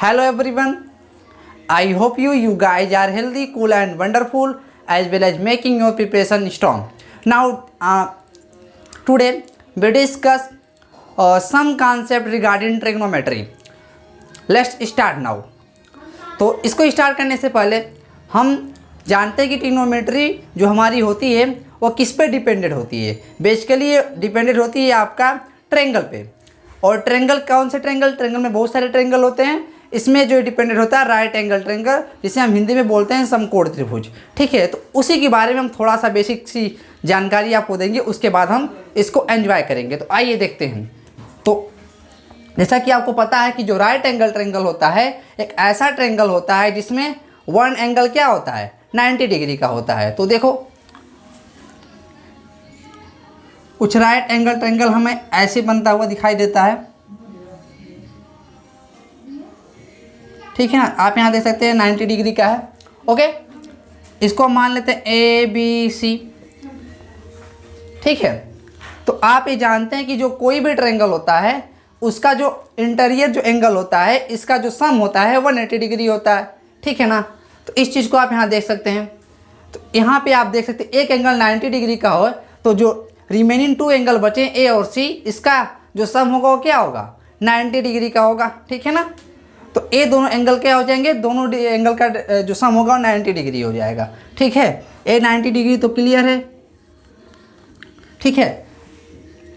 Hello everyone. I hope you guys are healthy, cool and wonderful as well as making your preparation strong. Now today we discuss some concept regarding trigonometry. Let's start now. तो इसको start करने से पहले हम जानते हैं कि trigonometry जो हमारी होती है वो किस पे डिपेंडेंट होती है। बेसिकली ये डिपेंडेंट होती है आपका ट्रायंगल पे। और ट्रायंगल कौन से ट्रायंगल में बहुत सारे ट्रायंगल होते हैं। इसमें जो डिपेंडेंट होता है राइट एंगल ट्रायंगल, जिसे हम हिंदी में बोलते हैं समकोण त्रिभुज। ठीक है, तो उसी के बारे में हम थोड़ा सा बेसिक सी जानकारी आपको देंगे, उसके बाद हम इसको एंजॉय करेंगे। तो आइए देखते हैं। तो जैसा कि आपको पता है कि जो राइट एंगल ट्रायंगल होता है एक ऐसा ट्रायंगल होता है जिसमें वन एंगल क्या होता है 90 डिग्री का होता है। तो देखो कुछ राइट एंगल ट्रायंगल हमें ऐसे बनता हुआ दिखाई देता है। ठीक है ना, आप यहाँ देख सकते हैं 90 डिग्री का है। ओके, इसको मान लेते हैं ABC। ठीक है, तो आप ये जानते हैं कि जो कोई भी ट्रायंगल होता है उसका जो इंटीरियर जो एंगल होता है इसका जो सम होता है 180 डिग्री होता है। ठीक है ना, तो इस चीज़ को आप यहाँ देख सकते हैं। तो यहाँ पे आप देख सकते हैं एक एंगल 90 डिग्री का हो तो जो रिमेनिंग 2 एंगल बचे A और C, इसका जो सम होगा वो क्या होगा 90 डिग्री का होगा। ठीक है ना, तो ये दोनों एंगल क्या हो जाएंगे, दोनों एंगल का जो सम होगा वो 90 डिग्री हो जाएगा। ठीक है, ये 90 डिग्री तो क्लियर है। ठीक है,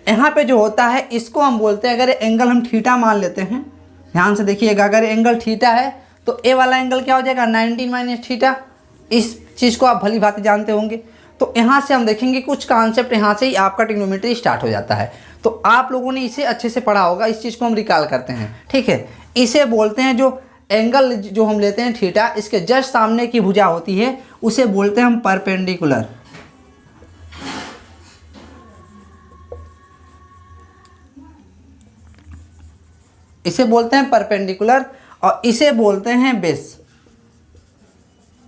यहाँ पे जो होता है इसको हम बोलते हैं, अगर एंगल हम थीटा मान लेते हैं, ध्यान से देखिएगा, अगर एंगल थीटा है तो ए वाला एंगल क्या हो जाएगा 90 माइनस थीटा। इस चीज़ को आप भली भांति जानते होंगे। तो यहाँ से हम देखेंगे कुछ कॉन्सेप्ट, यहाँ से ही आपका ट्रिग्नोमेट्री स्टार्ट हो जाता है। तो आप लोगों ने इसे अच्छे से पढ़ा होगा, इस चीज़ को हम रिकॉल करते हैं। ठीक है, इसे बोलते हैं जो एंगल जो हम लेते हैं थीटा, इसके जस्ट सामने की भुजा होती है उसे बोलते हैं हम परपेंडिकुलर। इसे बोलते हैं परपेंडिकुलर और इसे बोलते हैं बेस।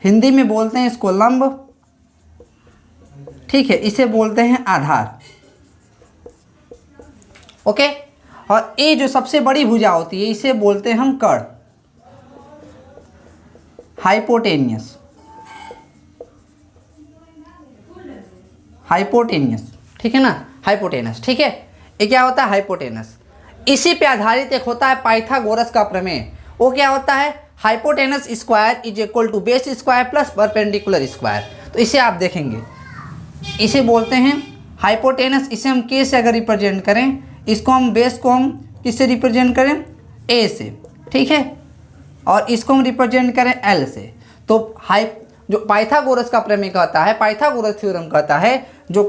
हिंदी में बोलते हैं इसको लंब। ठीक है, इसे बोलते हैं आधार। ओके, और ये जो सबसे बड़ी भुजा होती है इसे बोलते हैं हम कर्ण, हाइपोटेनियस। हाइपोटेनियस, ठीक है ना, हाइपोटेनस। ठीक है, ये क्या होता है हाइपोटेनस। इसी पे आधारित एक होता है पाइथागोरस का प्रमेय। वो क्या होता है hypotenuse square is equal to base square plus perpendicular square. तो इसे आप देखेंगे, इसे बोलते हैं हाइपोटेनस। इसे हम के से अगर रिप्रेजेंट करें, इसको हम बेस को हम किससे रिप्रेजेंट करें ए से। ठीक है, और इसको हम रिप्रेजेंट करें एल से। तो जो पाइथागोरस का प्रमेय कहता है, पाइथागोरस थ्योरम कहता है, जो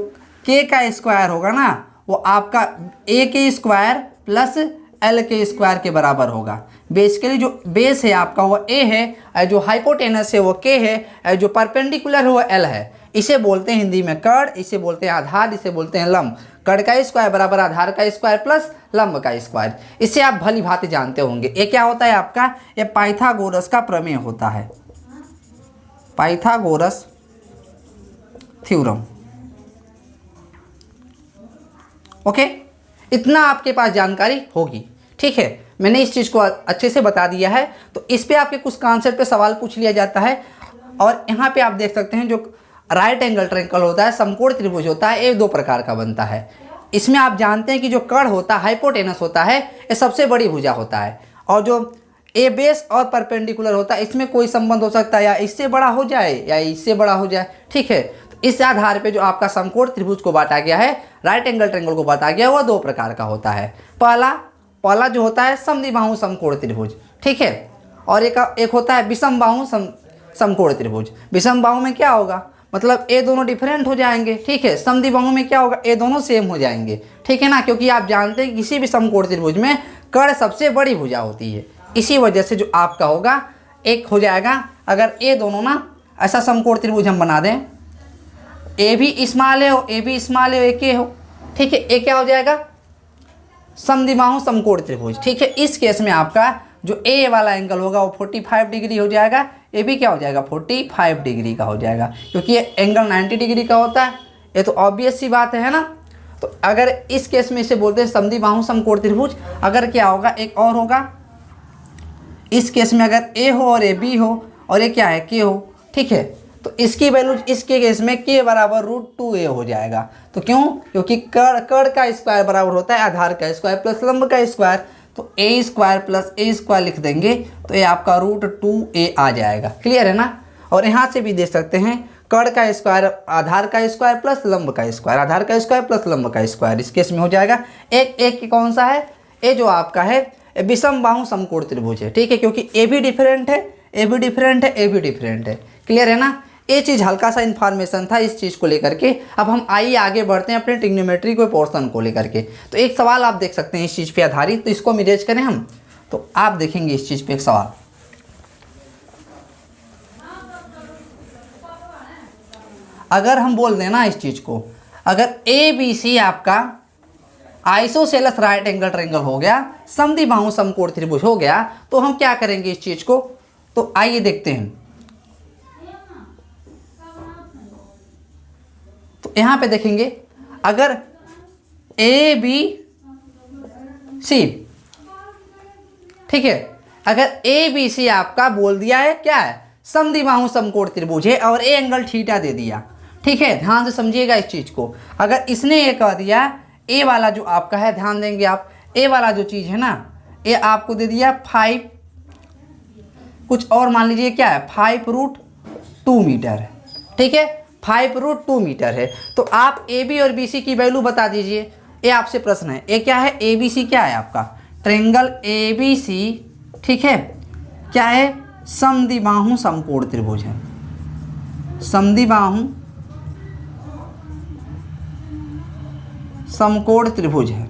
के का स्क्वायर होगा ना वो आपका ए के स्क्वायर प्लस एल के स्क्वायर के बराबर होगा। बेसिकली जो बेस है आपका वो ए है, जो हाइपोटेनस है वो के है, जो परपेंडिकुलर है वो एल है। इसे बोलते हैं हिंदी में कर्ण, इसे बोलते हैं आधार, इसे बोलते हैं लंब। कर्ण का स्क्वायर बराबर आधार का स्क्वायर प्लस लंब का स्क्वायर। इसे आप भली भांति जानते होंगे। ये क्या होता है आपका, ये पाइथागोरस का प्रमेय होता है, पाइथागोरस थ्योरम। ओके, इतना आपके पास जानकारी होगी। ठीक है, मैंने इस चीज़ को अच्छे से बता दिया है। तो इस पे आपके कुछ कॉन्सेप्ट पे सवाल पूछ लिया जाता है। और यहाँ पे आप देख सकते हैं जो राइट एंगल ट्रायंगल होता है, समकोण त्रिभुज होता है, ये 2 प्रकार का बनता है। इसमें आप जानते हैं कि जो कर्ण होता है हाइपोटेनस होता है, ये सबसे बड़ी भुजा होता है। और जो ए बेस और परपेंडिकुलर होता है इसमें कोई संबंध हो सकता है, या इससे बड़ा हो जाए या इससे बड़ा हो जाए। ठीक है, तो इस आधार पे जो आपका समकोण त्रिभुज को बांटा गया है, राइट एंगल ट्रायंगल को बांटा गया, वो 2 प्रकार का होता है। पहला जो होता है समद्विबाहु समकोण त्रिभुज। ठीक है, और एक होता है विषम बाहु समकोण त्रिभुज। विषम बाहु में क्या होगा, मतलब ये दोनों डिफरेंट हो जाएंगे। ठीक है, समद्विबाहु में क्या होगा, ये दोनों सेम हो जाएंगे। ठीक है ना, क्योंकि आप जानते हैं किसी भी समकोण त्रिभुज में कर्ण सबसे बड़ी भुजा होती है। इसी वजह से जो आपका होगा एक हो जाएगा, अगर ये दोनों ना ऐसा समकोण त्रिभुज हम बना दें, ए भी स्मॉल है हो, ए भी स्मॉल है, एक हो। ठीक है, ये क्या हो जाएगा समद्विबाहु समकोण त्रिभुज। ठीक है, इस केस में आपका जो ए वाला एंगल होगा वो 45 डिग्री हो जाएगा, ये भी क्या हो जाएगा 45 डिग्री का हो जाएगा, क्योंकि ये एंगल 90 डिग्री का होता है। ये तो ऑब्वियस सी बात है ना। तो अगर इस केस में इसे बोलते हैं समद्विबाहु समकोण त्रिभुज। अगर क्या होगा, एक और होगा, इस केस में अगर ए हो और ए बी हो और ये क्या है के हो, ठीक है, तो इसकी वैल्यू इसके केस में के बराबर √2a हो जाएगा। तो क्यों? क्योंकि कर्ण का स्क्वायर बराबर होता है आधार का स्क्वायर प्लस लंब का स्क्वायर। तो a square plus a square लिख देंगे तो ये आपका √2a आ जाएगा। क्लियर है ना? और यहाँ से भी देख सकते हैं कर्ण का स्क्वायर आधार का स्क्वायर प्लस लंब का स्क्वायर, आधार का स्क्वायर प्लस लंब का स्क्वायर, इस केस में हो जाएगा। एक कौन सा है? ये जो आपका है विषम बाहु समकोण त्रिभुज है, ठीक है, क्योंकि ए भी डिफरेंट है, ए भी डिफरेंट है, ए भी डिफरेंट है। क्लियर है ना? ये चीज़ हल्का सा इन्फॉर्मेशन था इस चीज़ को लेकर के। अब हम आइए आगे बढ़ते हैं अपने ट्रिग्नोमेट्री को पोर्शन को लेकर के। तो एक सवाल आप देख सकते हैं इस चीज़ पे आधारित, तो इसको इरेज करें हम, तो आप देखेंगे इस चीज़ पे एक सवाल। अगर हम बोल दें ना इस चीज़ को, अगर ए बी सी आपका आइसोसेलेस राइट एंगल ट्रायंगल हो गया, समद्विबाहु समकोण त्रिभुज हो गया, तो हम क्या करेंगे इस चीज़ को? तो आइए देखते हैं। तो यहाँ पे देखेंगे अगर ए बी सी, ठीक है, अगर ए बी सी आपका बोल दिया है क्या है, समद्विबाहु समकोण त्रिभुज है और ए एंगल थीटा दे दिया, ठीक है, ध्यान से समझिएगा इस चीज़ को। अगर इसने ये कह दिया ए वाला जो आपका है, ध्यान देंगे आप, ए वाला जो चीज़ है ना, ये आपको दे दिया 5 कुछ और मान लीजिए क्या है 5√2 मीटर है, ठीक है, 5√2 मीटर है। तो आप ए बी और बी सी की वैल्यू बता दीजिए। ये आपसे प्रश्न है, ए क्या है, ए बी सी क्या है आपका ट्रायंगल ए बी सी, ठीक है, क्या है, समद्विबाहु समकोण त्रिभुज है, समद्विबाहु समकोण त्रिभुज है,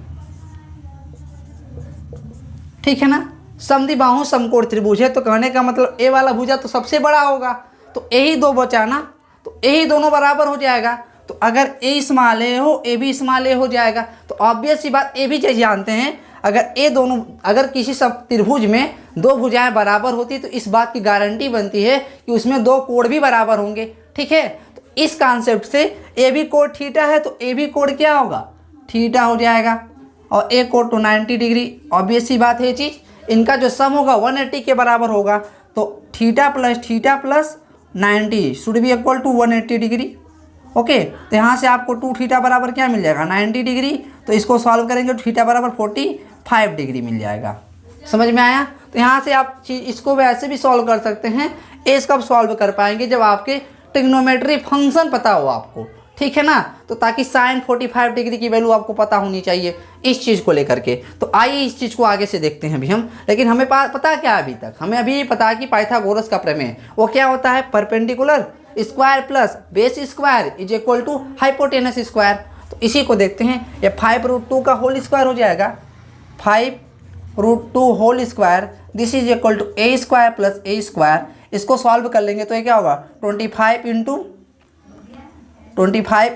ठीक है ना, समद्विबाहु समकोण त्रिभुज है। तो कहने का मतलब ए वाला भुजा तो सबसे बड़ा होगा, तो यही दो बचा ना, तो यही दोनों बराबर हो जाएगा। तो अगर ए स्मॉल ए हो, ए भी स्मॉल ए हो जाएगा। तो ऑब्वियस सी बात, ए भी जानते हैं अगर ए दोनों, अगर किसी सब त्रिभुज में दो भुजाएं बराबर होती तो इस बात की गारंटी बनती है कि उसमें दो कोण भी बराबर होंगे, ठीक है। तो इस कॉन्सेप्ट से ए बी कोण थीटा है तो ए बी कोण क्या होगा, थीटा हो जाएगा, और ए कोण तो 90 डिग्री, ऑब्वियस सी बात है ये चीज़। इनका जो सम होगा 180 के बराबर होगा, तो theta plus 90 should be equal to 180 degree. Okay, तो यहाँ से आपको 2 थीटा बराबर क्या मिल जाएगा 90 डिग्री। तो इसको सॉल्व करेंगे तो थीटा बराबर 45 डिग्री मिल जाएगा। समझ में आया? तो यहाँ से आप इसको वैसे भी सॉल्व कर सकते हैं। एस कब सॉल्व कर पाएंगे, जब आपके ट्रिग्नोमेट्री फंक्शन पता हो आपको, ठीक है ना। तो ताकि साइन 45 डिग्री की वैल्यू आपको पता होनी चाहिए इस चीज़ को लेकर के। तो आइए इस चीज़ को आगे से देखते हैं अभी हम। लेकिन हमें पता क्या अभी तक, हमें अभी पता है कि पाइथागोरस का प्रमेय वो क्या होता है, perpendicular square plus base square is equal to hypotenuse square. तो इसी को देखते हैं। ये 5√2 का होल स्क्वायर हो जाएगा, 5√2 whole square, this is equal to a square plus a square. इसको सॉल्व कर लेंगे तो ये क्या होगा 25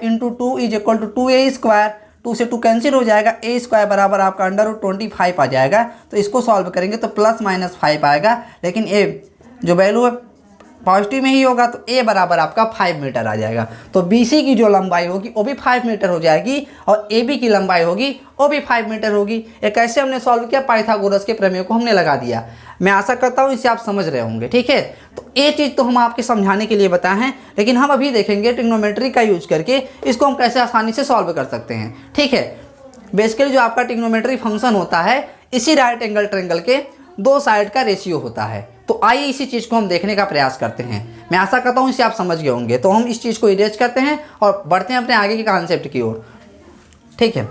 into 2 is equal to 2a square, 2 से 2 कैंसिल हो जाएगा, a स्क्वायर बराबर आपका √25 आ जाएगा। तो इसको सॉल्व करेंगे तो +-5 आएगा, लेकिन a जो वैल्यू है पॉजिटिव में ही होगा, तो a बराबर आपका 5 मीटर आ जाएगा। तो BC की जो लंबाई होगी वो भी 5 मीटर हो जाएगी, और AB की लंबाई होगी वो भी 5 मीटर होगी। ये कैसे हमने सॉल्व किया, पाइथागोरस के प्रमेय को हमने लगा दिया। मैं आशा करता हूँ इसे आप समझ रहे होंगे, ठीक है। तो ये चीज़ तो हम आपके समझाने के लिए बताए हैं, लेकिन हम अभी देखेंगे ट्रिग्नोमेट्री का यूज करके इसको हम कैसे आसानी से सॉल्व कर सकते हैं, ठीक है। बेसिकली जो आपका ट्रिग्नोमेट्री फंक्शन होता है, इसी राइट एंगल ट्रायंगल के दो साइड का रेशियो होता है। तो आइए इसी चीज़ को हम देखने का प्रयास करते हैं। मैं आशा करता हूँ इसे आप समझ गए होंगे। तो हम इस चीज़ को इरेज करते हैं और बढ़ते हैं अपने आगे के कॉन्सेप्ट की ओर, ठीक है।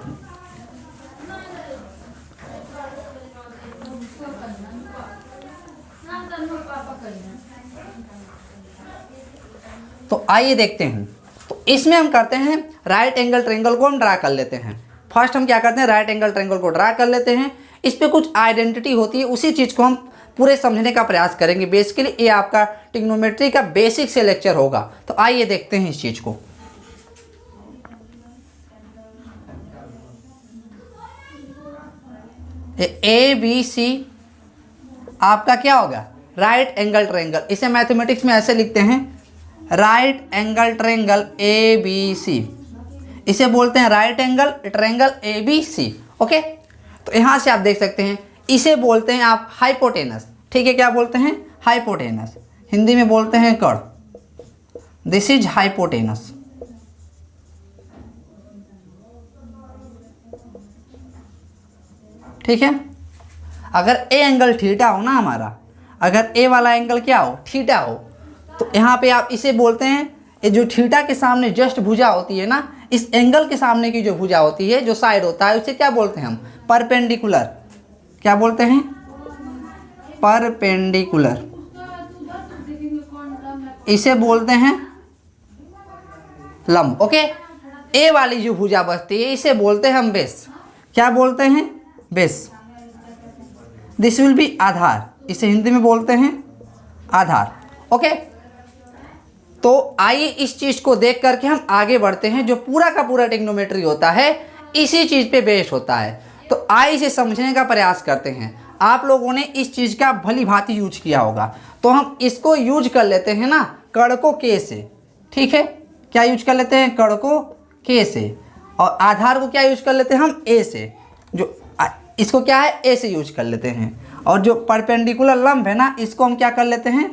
तो आइए देखते हैं। तो इसमें हम करते हैं राइट एंगल ट्रायंगल को हम ड्रा कर लेते हैं। फर्स्ट हम क्या करते हैं, राइट एंगल ट्रायंगल को ड्रा कर लेते हैं। इस पे कुछ आइडेंटिटी होती है, उसी चीज़ को हम पूरे समझने का प्रयास करेंगे। बेसिकली ये आपका ट्रिग्नोमेट्री का बेसिक से लेक्चर होगा। तो आइए देखते हैं इस चीज़ को। ABC आपका क्या होगा, राइट एंगल ट्रायंगल। इसे मैथमेटिक्स में ऐसे लिखते हैं, राइट एंगल ट्रायंगल ABC, इसे बोलते हैं right angle triangle ABC। Okay, तो यहाँ से आप देख सकते हैं इसे बोलते हैं आप हाइपोटेनस। ठीक है, क्या बोलते हैं, हाइपोटेनस, हिंदी में बोलते हैं कड़, दिस इज हाइपोटेनस। ठीक है, अगर ए एंगल थीटा हो ना हमारा, अगर ए वाला एंगल क्या हो, थीटा हो, तो यहाँ पे आप इसे बोलते हैं, ये जो थीटा के सामने जस्ट भुजा होती है ना, इस एंगल के सामने की जो भुजा होती है, जो साइड होता है, उसे क्या बोलते हैं हम, परपेंडिकुलर। क्या बोलते हैं, परपेंडिकुलर। इसे बोलते हैं लंब। ओके, ए वाली जो भुजा बचती है इसे बोलते हैं हम बेस। क्या बोलते हैं, बेस। दिस विल बी आधार, इसे हिंदी में बोलते हैं आधार। ओके, तो आइए इस चीज को देख करके हम आगे बढ़ते हैं। जो पूरा का पूरा ट्रिग्नोमेट्री होता है इसी चीज पे बेस्ड होता है। तो आइए इसे समझने का प्रयास करते हैं। आप लोगों ने इस चीज का भली भांति यूज किया होगा, तो हम इसको यूज कर लेते हैं ना कड़ को के से। ठीक है, क्या यूज कर लेते हैं, कड़ को के से, और आधार को क्या यूज कर लेते हैं हम, ए से। जो इसको क्या है, ए से यूज कर लेते हैं, और जो परपेंडिकुलर लंब है ना, इसको हम क्या कर लेते हैं,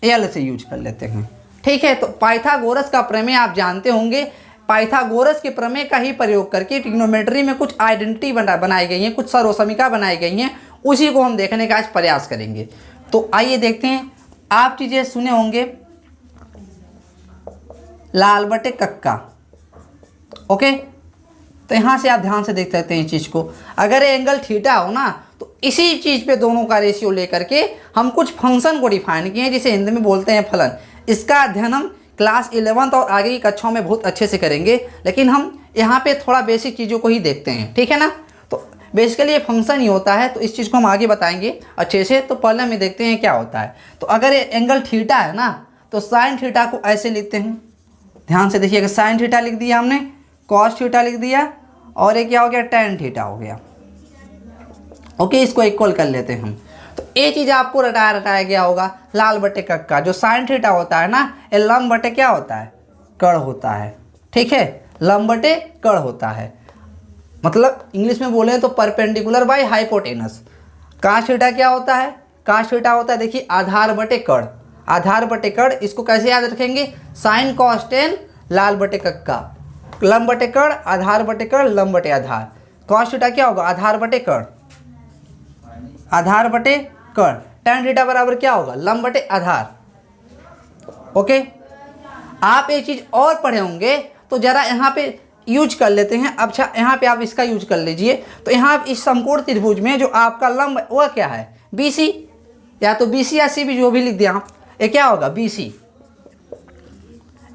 एल से यूज कर लेते हैं। ठीक है, तो पाइथागोरस का प्रमेय आप जानते होंगे। पाइथागोरस के प्रमेय का ही प्रयोग करके ट्रिग्नोमेट्री में कुछ आइडेंटिटी बनाई गई हैं, कुछ सर्वसमीका बनाई गई हैं, उसी को हम देखने का आज प्रयास करेंगे। तो आइए देखते हैं। आप चीज़ें सुने होंगे, लाल बटे कक्का। ओके, तो यहाँ से आप ध्यान से देख सकते हैं इस चीज़ को। अगर ये एंगल थीटा हो ना, तो इसी चीज़ पे दोनों का रेशियो लेकर के हम कुछ फंक्शन को डिफाइन किए हैं, जिसे हिंदी में बोलते हैं फलन। इसका अध्ययन हम क्लास 11 और आगे की कक्षाओं में बहुत अच्छे से करेंगे, लेकिन हम यहाँ पे थोड़ा बेसिक चीज़ों को ही देखते हैं। ठीक है ना, तो बेसिकली ये फंक्शन ही होता है, तो इस चीज़ को हम आगे बताएंगे अच्छे से। तो पहले में देखते हैं क्या होता है। तो अगर ये एंगल थीटा है ना, तो साइन थीटा को ऐसे लिखते हैं, ध्यान से देखिएगा। साइन थीटा लिख दिया हमने, कॉस थीटा लिख दिया, और ये क्या हो गया, टेन थीटा हो गया। ओके, इसको इक्वल कर लेते हैं हम। तो ये चीज़ आपको रटाया गया होगा, लाल बटे कक्का। जो साइन थीटा होता है ना, ये लंब बटे क्या होता है, कड़ होता है। ठीक है, लंब बटे कड़ होता है, मतलब इंग्लिश में बोले तो परपेंडिकुलर बाय हाइपोटेनस। काश थीटा क्या होता है, काश थीटा होता है, देखिए आधार बटे कड़। आधार बटे कड़, इसको कैसे याद रखेंगे, साइन कॉस टेन लाल बटे कक्का, लंब बटे कड़, आधार बटे कड़, लंब बटे आधार। कॉस थीटा क्या होगा, आधार बटे कड़, आधार बटे कड़। टेन थीटा बराबर क्या होगा, लंब बटे आधार। ओके, आप एक चीज़ और पढ़े होंगे, तो ज़रा यहाँ पे यूज कर लेते हैं। अब यहाँ पे आप इसका यूज कर लीजिए। तो यहाँ इस समकोण त्रिभुज में जो आपका लंब वह क्या है, BC, या तो BC या CB, जो भी लिख दिया आप, ये क्या होगा, BC।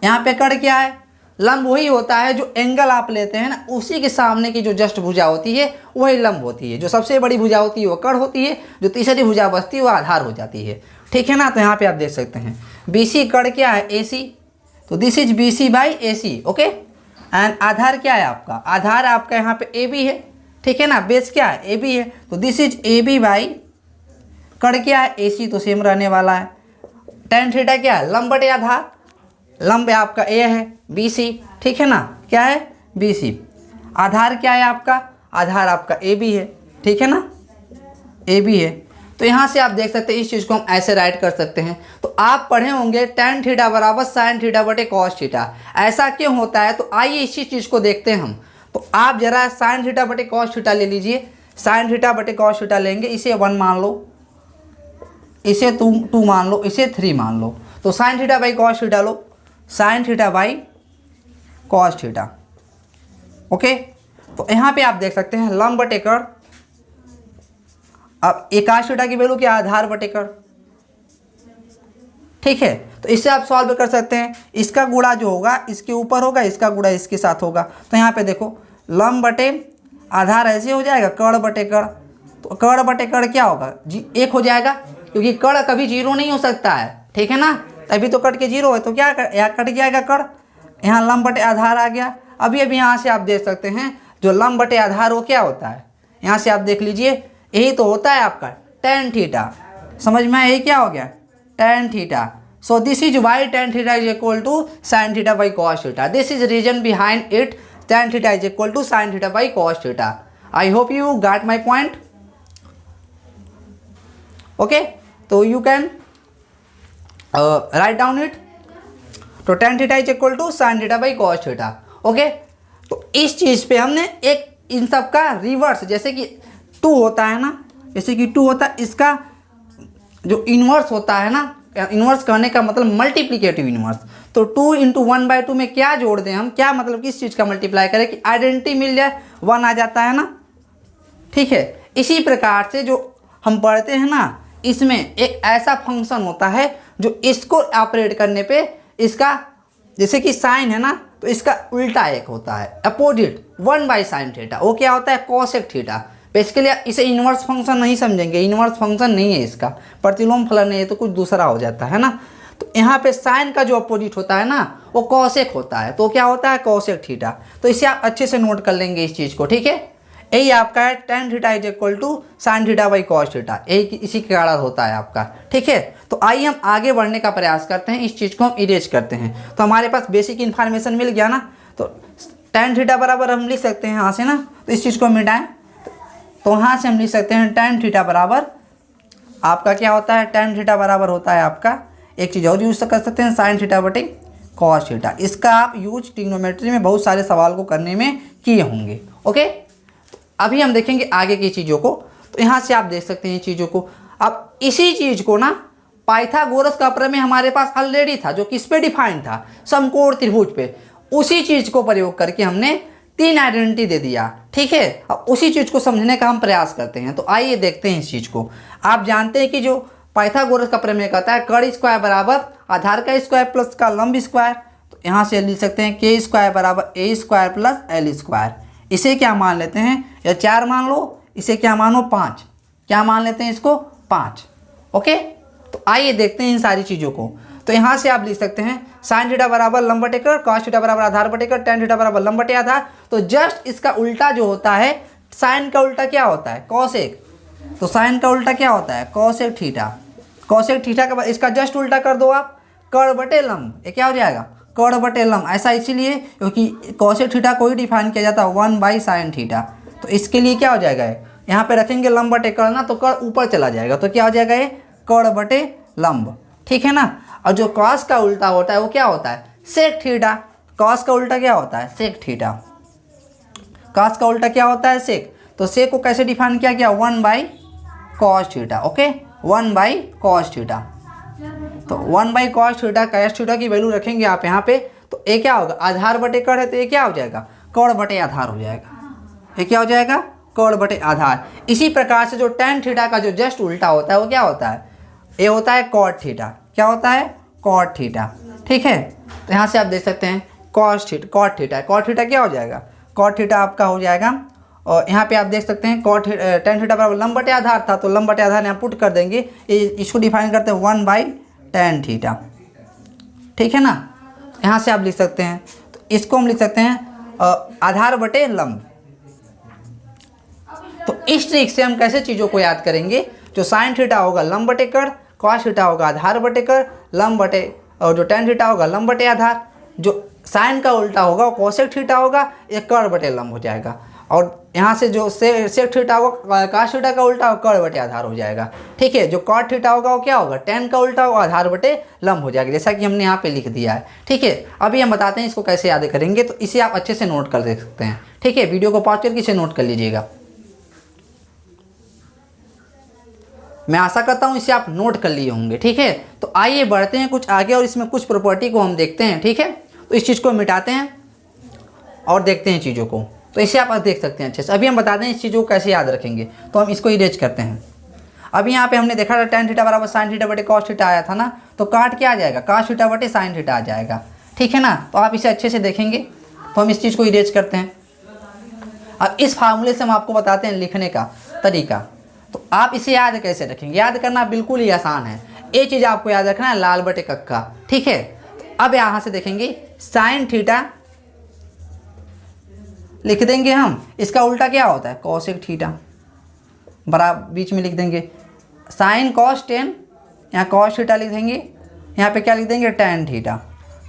यहाँ पे कड़ क्या है, लंब वही होता है जो एंगल आप लेते हैं ना, उसी के सामने की जो जस्ट भुजा होती है वही लंब होती है। जो सबसे बड़ी भुजा होती है वो कड़ होती है, जो तीसरी भुजा बचती है वो आधार हो जाती है। ठीक है ना, तो यहाँ पे आप देख सकते हैं BC कड़ क्या है, AC, तो this is BC by AC। Okay, and Aadhaar क्या है आपका, आधार आपका यहाँ पे AB है। ठीक है ना, बेस क्या है, AB है, तो दिस इज AB बाई कड़ क्या है, AC, तो सेम रहने वाला है। टेन थीटा क्या है, लंब बटे आधार, लंब आपका A है, BC। ठीक है ना, क्या है, BC। आधार क्या है आपका, आधार आपका AB है। ठीक है ना, AB है। तो यहाँ से आप देख सकते हैं, इस चीज़ को हम ऐसे राइट कर सकते हैं। तो आप पढ़े होंगे टेन थीटा बराबर साइन थीटा बटे कॉस थीटा। ऐसा क्यों होता है, तो आइए इसी चीज़ को देखते हैं हम। तो आप जरा साइन थीटा बटे कॉस थीटा ले लीजिए। साइन थीटा बटे कॉस थीटा लेंगे, इसे 1 मान लो, इसे 2 मान लो, इसे 3 मान लो। तो sign theta by cos theta low, sign theta by cos theta. Okay, तो यहाँ पे आप देख सकते हैं लंब बटे कड़। अब एकाश थीटा की वैल्यू क्या, आधार बटे कड़। ठीक है, तो इससे आप सॉल्व कर सकते हैं। इसका गुणा जो होगा इसके ऊपर होगा, इसका गुणा इसके साथ होगा। तो यहाँ पे देखो लंब बटे आधार ऐसे हो जाएगा, कड़ बटे कड़। तो कड़ बटे कड़ क्या होगा, 1 हो जाएगा, क्योंकि कड़ कभी 0 नहीं हो सकता है। ठीक है ना, अभी तो कट के 0 है, तो क्या यहाँ कट जाएगा कड़, यहाँ लंब बटे आधार आ गया। अभी यहाँ से आप देख सकते हैं जो लंब बटे आधार वो क्या होता है, यहाँ से आप देख लीजिए, यही तो होता है आपका टेन थीटा। समझ में आया, यही क्या हो गया, tan theta. So this is y tan theta is equal to sine theta by cos theta. This is reason behind it, tan theta is equal to sine theta by cos theta. I hope you got my point. Okay, तो you can write down it. तो tan theta is equal to sine theta by cos theta. Okay, तो इस चीज़ पे हमने एक इन सब का reverse, जैसे कि 2 होता है ना, जैसे कि 2 होता है, इसका जो इन्वर्स होता है ना, इन्वर्स करने का मतलब मल्टीप्लिकेटिव इन्वर्स। तो 2 इंटू 1/2 में क्या जोड़ दें हम, क्या मतलब किस चीज़ का मल्टीप्लाई करें कि आइडेंटिटी मिल जाए, 1 आ जाता है ना। ठीक है, इसी प्रकार से जो हम पढ़ते हैं ना, इसमें एक ऐसा फंक्शन होता है जो इसको ऑपरेट करने पे इसका, जैसे कि साइन है ना, तो इसका उल्टा एक होता है अपोजिट 1/sin थीटा। वो क्या होता है, कॉसेक थीटा। बेसिकली इसे इन्वर्स फंक्शन नहीं समझेंगे, इन्वर्स फंक्शन नहीं है इसका, प्रतिलोम फलन है, तो कुछ दूसरा हो जाता है ना। तो यहाँ पे साइन का जो अपोजिट होता है ना, वो कॉसेक होता है। तो क्या होता है, कॉसेक थीटा। तो इसे आप अच्छे से नोट कर लेंगे इस चीज़ को। ठीक है, यही आपका है tan theta is equal to sine theta by cos theta, यही इसी के कारण होता है आपका। ठीक है, तो आइए हम आगे बढ़ने का प्रयास करते हैं, इस चीज़ को हम इरेज करते हैं। तो हमारे पास बेसिक इन्फॉर्मेशन मिल गया ना। तो tan थीटा बराबर हम लिख सकते हैं यहाँ से ना, तो इस चीज़ को मिटाएं, तो वहाँ से हम लिख सकते हैं tan थीटा बराबर आपका क्या होता है, tan थीटा बराबर होता है आपका, एक चीज़ और यूज कर सकते हैं, साइन थीटा बटे कॉस थीटा। इसका आप यूज ट्रिग्नोमेट्री में बहुत सारे सवाल को करने में किए होंगे। ओके, अभी हम देखेंगे आगे की चीज़ों को। तो यहाँ से आप देख सकते हैं चीज़ों को। अब इसी चीज़ को ना पाइथागोरस का प्रमेय हमारे पास ऑलरेडी था, जो किस पे डिफाइन था, समकोण त्रिभुज पे। उसी चीज़ को प्रयोग करके हमने 3 आइडेंटिटी दे दिया। ठीक है, अब उसी चीज़ को समझने का हम प्रयास करते हैं। तो आइए देखते हैं इस चीज़ को। आप जानते हैं कि जो पाइथागोरस का प्रमेय कहता है, कर्ण स्क्वायर बराबर आधार का स्क्वायर प्लस का लंब स्क्वायर। तो यहाँ से लिख सकते हैं के स्क्वायर बराबर ए स्क्वायर प्लस एल स्क्वायर। इसे क्या मान लेते हैं, या 4 मान लो, इसे क्या मानो 5, क्या मान लेते हैं इसको 5। ओके, तो आइए देखते हैं इन सारी चीज़ों को। तो यहाँ से आप लिख सकते हैं साइन थीटा बराबर लंब बटे कर्ण, कॉस थीटा बराबर आधार बटे कर्ण, tan थीटा बराबर लंब बटे आधार। तो जस्ट इसका उल्टा जो होता है, साइन का उल्टा क्या होता है, कॉसेक। तो साइन का उल्टा क्या होता है, कॉसेक थीटा। कॉसेक थीटा का इसका जस्ट उल्टा कर दो आप, कर्ण बटे लंब, ये क्या हो जाएगा, कर्ण बटे लंब। ऐसा इसीलिए क्योंकि कॉसेक थीटा को ही डिफाइन किया जाता है 1/sin थीटा। तो इसके लिए क्या हो जाएगा, यहाँ पे रखेंगे लंब बटे कर्ण ना, तो कर्ण ऊपर चला जाएगा, तो क्या हो जाएगा, ये कर्ण बटे लंब। ठीक है ना। और जो कॉस का उल्टा होता है वो क्या होता है, सेक थीटा। कॉस का उल्टा क्या होता है, सेक थीटा। कॉस का उल्टा क्या होता है, सेक। तो सेक को कैसे डिफाइन किया गया, 1/cos theta. Okay, 1/cos theta. तो 1/cos थीटा, cos थीटा की वैल्यू रखेंगे आप यहाँ पे, तो ये क्या होगा, आधार बटे कर्ण है, तो ये क्या हो जाएगा, कर्ण बटे आधार हो जाएगा। ये क्या हो जाएगा, कर्ण बटे आधार। इसी प्रकार से जो tan थीटा का जो जस्ट उल्टा होता है वो क्या होता है, ये होता है cot थीटा। क्या होता है, cot थीटा। ठीक है, तो यहाँ से आप देख सकते हैं cot थीटा। cot थीटा क्या हो जाएगा, cot थीटा आपका हो जाएगा। और यहाँ पे आप देख सकते हैं tan थीटा बराबर लंब बटे आधार था, तो लंब बटे आधार यहाँ पुट कर देंगे, इसको डिफाइन करते हैं 1/tan थीटा। ठीक है ना। यहाँ से आप लिख सकते हैं, तो इसको हम लिख सकते हैं आधार बटे लंब। तो इस ट्रिक से हम कैसे चीज़ों को याद करेंगे, जो साइन थीटा होगा लंब बटे कर्ण, कॉस थीटा होगा आधार बटे कर्ण, लंब बटे, और जो tan थीटा होगा लंब बटे आधार। जो साइन का उल्टा होगा वो कोसेक थीटा होगा, ये कर्ण बटे लंब हो जाएगा। और यहाँ से जो सेक थीटा होगा, कॉस थीटा का उल्टा कर्ण बटे आधार हो जाएगा। ठीक है, जो कॉट थीटा होगा वो क्या होगा, tan का उल्टा होगा आधार बटे लंब हो जाएगा, जैसा कि हमने यहाँ पे लिख दिया है। ठीक है, अभी हम बताते हैं इसको कैसे याद करेंगे। तो इसे आप अच्छे से नोट कर दे सकते हैं। ठीक है, वीडियो को पॉज करके इसे नोट कर लीजिएगा। मैं आशा करता हूँ इसे आप नोट कर लिए होंगे। ठीक है, तो आइए बढ़ते हैं कुछ आगे और इसमें कुछ प्रॉपर्टी को हम देखते हैं। ठीक है, तो इस चीज़ को मिटाते हैं और देखते हैं चीज़ों को। तो इसे आप देख सकते हैं अच्छे से। अभी हम बताते हैं इस चीज़ों को कैसे याद रखेंगे। तो हम इसको इरेज करते हैं। अभी यहाँ पे हमने देखा था tan थीटा बराबर साइन थीटा बटे कॉस थीटा आया था ना, तो काट क्या आ जाएगा, कॉस थीटा बटे साइन थीटा आ जाएगा। ठीक है ना। तो आप इसे अच्छे से देखेंगे। तो हम इस चीज़ को इरेज करते हैं। अब इस फार्मूले से हम आपको बताते हैं लिखने का तरीका। तो आप इसे याद कैसे रखेंगे, याद करना बिल्कुल ही आसान है। ये चीज़ आपको याद रखना है, लाल बटे कक्का। ठीक है, तो अब यहाँ से देखेंगे साइन थीटा लिख देंगे हम, इसका उल्टा क्या होता है, कॉसेक थीटा, बराबर बीच में लिख देंगे साइन कॉस टेन, यहाँ कॉस थीटा लिख देंगे, यहाँ पे क्या लिख देंगे, tan थीटा।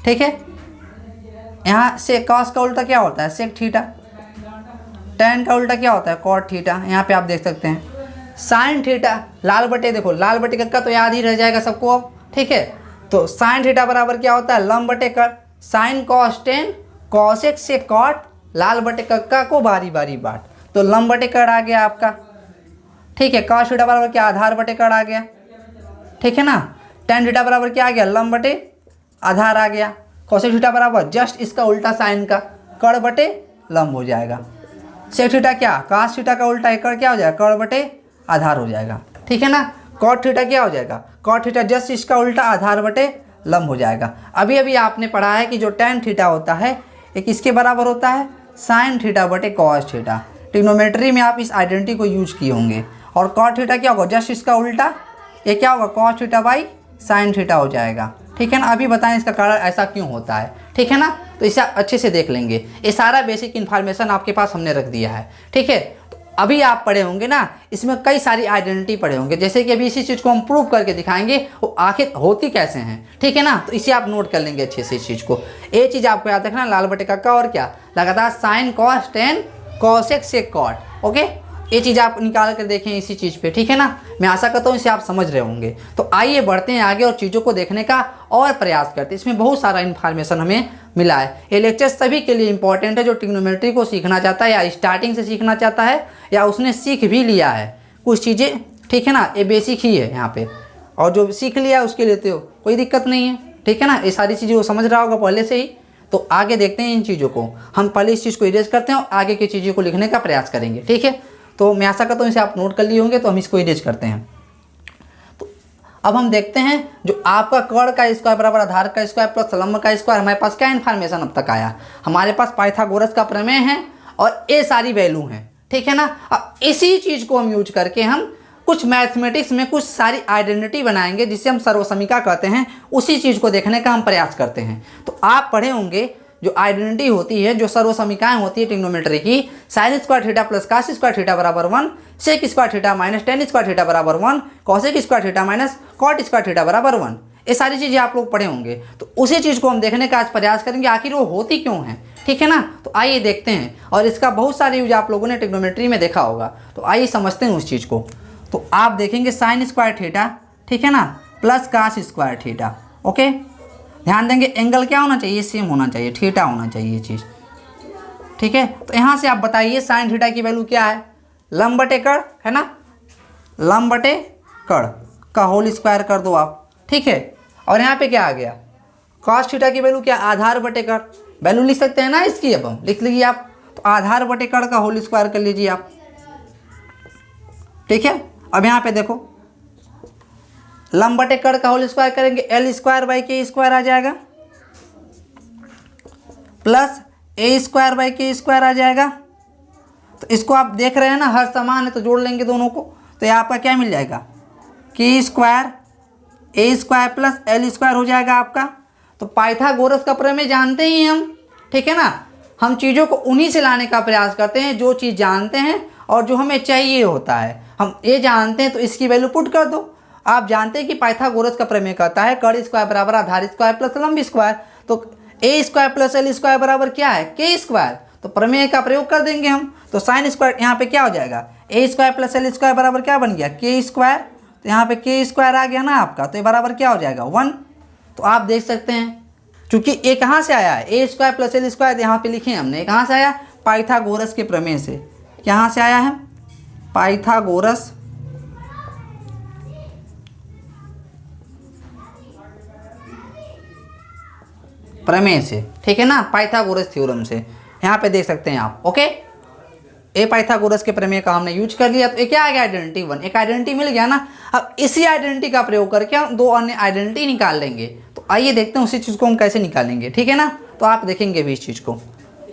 ठीक है, यहाँ से कॉस का उल्टा क्या होता है, सेक थीटा, tan का उल्टा क्या होता है, कॉट थीटा। यहाँ पे आप देख सकते हैं साइन थीटा लाल बटे, देखो लाल बटे कक्का तो याद ही रह जाएगा सबको अब, ठीक है। तो साइन थीटा बराबर क्या होता है, लंब बटे cut, sign cos ten cos x से कॉट लाल बटे कक्का को बारी बारी बांट, तो लंब बटे कट आ गया आपका, ठीक है। कॉस थीटा बराबर क्या, आधार बटे कट आ गया, ठीक है ना। टेन थीटा बराबर क्या आ गया, लंब बटे आधार आ गया। कॉसेक थीटा बराबर जस्ट इसका उल्टा साइन का कड़ बटे लंब हो जाएगा। सेक थीटा क्या, कास थीटा का उल्टा एकड़ क्या हो जाएगा, कड़ बटे आधार हो जाएगा, ठीक है ना। कॉट थीटा क्या हो जाएगा, कॉट थीटा जस्ट इसका उल्टा आधार बटे लंब हो जाएगा। अभी अभी आपने पढ़ा है कि जो टेन थीटा होता है एक इसके बराबर होता है साइन थीटा बटे कॉस थीटा। ट्रिग्नोमेट्री में आप इस आइडेंटिटी को यूज किए होंगे। और कॉट थीटा क्या होगा, जस्ट इसका उल्टा, ये क्या होगा, cos theta by sine theta हो जाएगा, ठीक है ना। अभी बताएं इसका कारण ऐसा क्यों होता है, ठीक है ना। तो इसे आप अच्छे से देख लेंगे, ये सारा बेसिक इन्फॉर्मेशन आपके पास हमने रख दिया है, ठीक है। तो अभी आप पढ़े होंगे ना, इसमें कई सारी आइडेंटिटी पढ़े होंगे, जैसे कि अभी इसी चीज़ को हम प्रूव करके दिखाएंगे वो आखिर होती कैसे हैं, ठीक है ना। तो इसे आप नोट कर लेंगे अच्छे से इस चीज़ को। ये चीज़ आपको याद रखना, लाल बटे कक्का और क्या, लगातार sign cos ten cos x से कॉट, ओके। ये चीज़ आप निकाल कर देखें इसी चीज़ पे, ठीक है ना। मैं आशा करता हूँ इसे आप समझ रहे होंगे। तो आइए बढ़ते हैं आगे और चीज़ों को देखने का और प्रयास करते हैं। इसमें बहुत सारा इन्फॉर्मेशन हमें मिला है। ये लेक्चर सभी के लिए इंपॉर्टेंट है जो ट्रिग्नोमेट्री को सीखना चाहता है या स्टार्टिंग से सीखना चाहता है या उसने सीख भी लिया है कुछ चीज़ें, ठीक है ना। ये बेसिक ही है यहाँ पे, और जो सीख लिया उसके लिए तो कोई दिक्कत नहीं है, ठीक है ना। ये सारी चीज़ें वो समझ रहा होगा पहले से ही। तो आगे देखते हैं इन चीज़ों को, हम पहले इस चीज़ को इरेज करते हैं और आगे की चीज़ों को लिखने का प्रयास करेंगे, ठीक है। तो मैं आशा करता हूँ इसे आप नोट कर लिए होंगे। तो हम इसको इरेज करते हैं। तो अब हम देखते हैं जो आपका कर्ण का स्क्वायर बराबर आधार का स्क्वायर प्लस लंब का स्क्वायर, हमारे पास क्या इन्फॉर्मेशन अब तक आया, हमारे पास पाइथागोरस का प्रमेय है और ये सारी वैल्यू हैं, ठीक है ना। अब इसी चीज़ को हम यूज करके हम कुछ मैथमेटिक्स में कुछ सारी आइडेंटिटी बनाएंगे जिसे हम सर्वसमीका कहते हैं। उसी चीज़ को देखने का हम प्रयास करते हैं। तो आप पढ़े होंगे जो आइडेंटिटी होती है, जो सर्वसमीकाएं होती है ट्रिग्नोमेट्री की, sine square theta plus cos square theta बराबर 1, sec square theta minus tan square theta बराबर 1, cosec square theta minus cot square theta बराबर 1, ये सारी चीज़ें आप लोग पढ़े होंगे। तो उसी चीज़ को हम देखने का आज प्रयास करेंगे आखिर वो होती क्यों है, ठीक है ना। तो आइए देखते हैं, और इसका बहुत सारे यूज आप लोगों ने ट्रिग्नोमेट्री में देखा होगा। तो आइए समझते हैं उस चीज़ को। तो आप देखेंगे साइन स्क्वायर थीटा, ठीक है ना, plus cos square theta, okay. ध्यान देंगे एंगल क्या होना चाहिए, सेम होना चाहिए, थीटा होना चाहिए ये चीज़, ठीक है। तो यहाँ से आप बताइए साइन थीटा की वैल्यू क्या है, लंब बटे कड़ है ना, लंब बटे कड़ का होल स्क्वायर कर दो आप, ठीक है। और यहाँ पे क्या आ गया, कॉस थीटा की वैल्यू क्या, आधार बटे कड़, वैल्यू लिख सकते हैं ना इसकी, अब हम लिख लीजिए आप। तो आधार बटे कड़ का होल स्क्वायर कर लीजिए आप, ठीक है। अब यहाँ पे देखो लंब बटे कड़ का होल स्क्वायर करेंगे, एल स्क्वायर बाई के स्क्वायर आ जाएगा प्लस ए स्क्वायर बाई के स्क्वायर आ जाएगा। तो इसको आप देख रहे हैं ना, हर समान है तो जोड़ लेंगे दोनों को। तो ये आपका क्या मिल जाएगा, के स्क्वायर ए स्क्वायर प्लस एल स्क्वायर हो जाएगा आपका। तो पाइथागोरस का प्रमेय जानते ही हम, ठीक है ना। हम चीज़ों को उन्हीं से लाने का प्रयास करते हैं जो चीज़ जानते हैं और जो हमें चाहिए होता है। हम ये जानते हैं तो इसकी वैल्यू पुट कर दो। आप जानते हैं कि पाइथागोरस का प्रमेय कहता है कड़ स्क्वायर बराबर आधार स्क्वायर प्लस लंब स्क्वायर। तो ए स्क्वायर प्लस एल स्क्वायर बराबर क्या है, के स्क्वायर। तो प्रमेय का प्रयोग कर देंगे हम। तो साइन स्क्वायर यहाँ पे क्या हो जाएगा, ए स्क्वायर प्लस एल स्क्वायर बराबर क्या बन गया, के स्क्वायर। तो यहाँ पे के स्क्वायर आ गया ना आपका, तो ये बराबर क्या हो जाएगा 1। तो आप देख सकते हैं क्योंकि ये कहाँ से आया है, ए स्क्वायर प्लस एल स्क्वायर यहाँ पे लिखे हमने, कहाँ से आया, पाइथागोरस के प्रमेय से। कहाँ से आया है, पाइथागोरस प्रमेय से, ठीक है ना, पाइथागोरस थ्योरम से। यहाँ पे देख सकते हैं आप, ओके। ए पाइथागोरस के प्रमेय का हमने यूज कर लिया। तो ये क्या आ गया, आइडेंटिटी 1, एक आइडेंटिटी मिल गया ना। अब इसी आइडेंटिटी का प्रयोग करके हम दो अन्य आइडेंटिटी निकाल लेंगे। तो आइए देखते हैं उसी चीज़ को हम कैसे निकालेंगे, ठीक है ना। तो आप देखेंगे भी इस चीज़ को,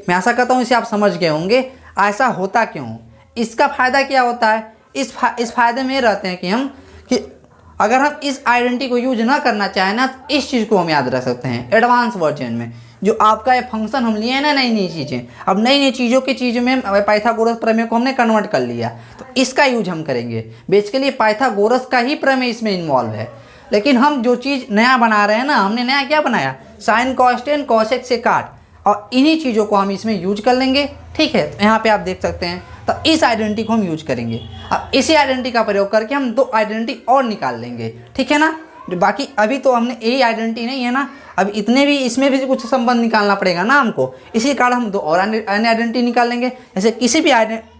मैं आशा करता हूँ इसे आप समझ गए होंगे ऐसा होता क्यों, इसका फ़ायदा क्या होता है। इस फायदे में रहते हैं कि अगर हम इस आइडेंटिटी को यूज ना करना चाहें ना, तो इस चीज़ को हम याद रख सकते हैं एडवांस वर्जन में। जो आपका ये फंक्शन हम लिए हैं ना, नई नई चीज़ें, अब नई नई चीज़ों की चीज़ में पाइथागोरस प्रमेय को हमने कन्वर्ट कर लिया। तो इसका यूज हम करेंगे। बेसिकली पाइथागोरस का ही प्रमेय इसमें इन्वॉल्व है, लेकिन हम जो चीज़ नया बना रहे हैं ना, हमने नया क्या बनाया, sign cos ten cos x से काट, और इन्हीं चीज़ों को हम इसमें यूज कर लेंगे, ठीक है। तो यहाँ पे आप देख सकते हैं तो इस आइडेंटिटी को हम यूज करेंगे। अब इसी आइडेंटिटी का प्रयोग करके हम दो आइडेंटिटी और निकाल लेंगे, ठीक है ना। बाकी अभी तो हमने यही आइडेंटिटी नहीं है ना, अब इतने भी इसमें भी कुछ संबंध निकालना पड़ेगा ना हमको, इसी कारण हम दो और अन्य आइडेंटिटी निकाल लेंगे। जैसे किसी भी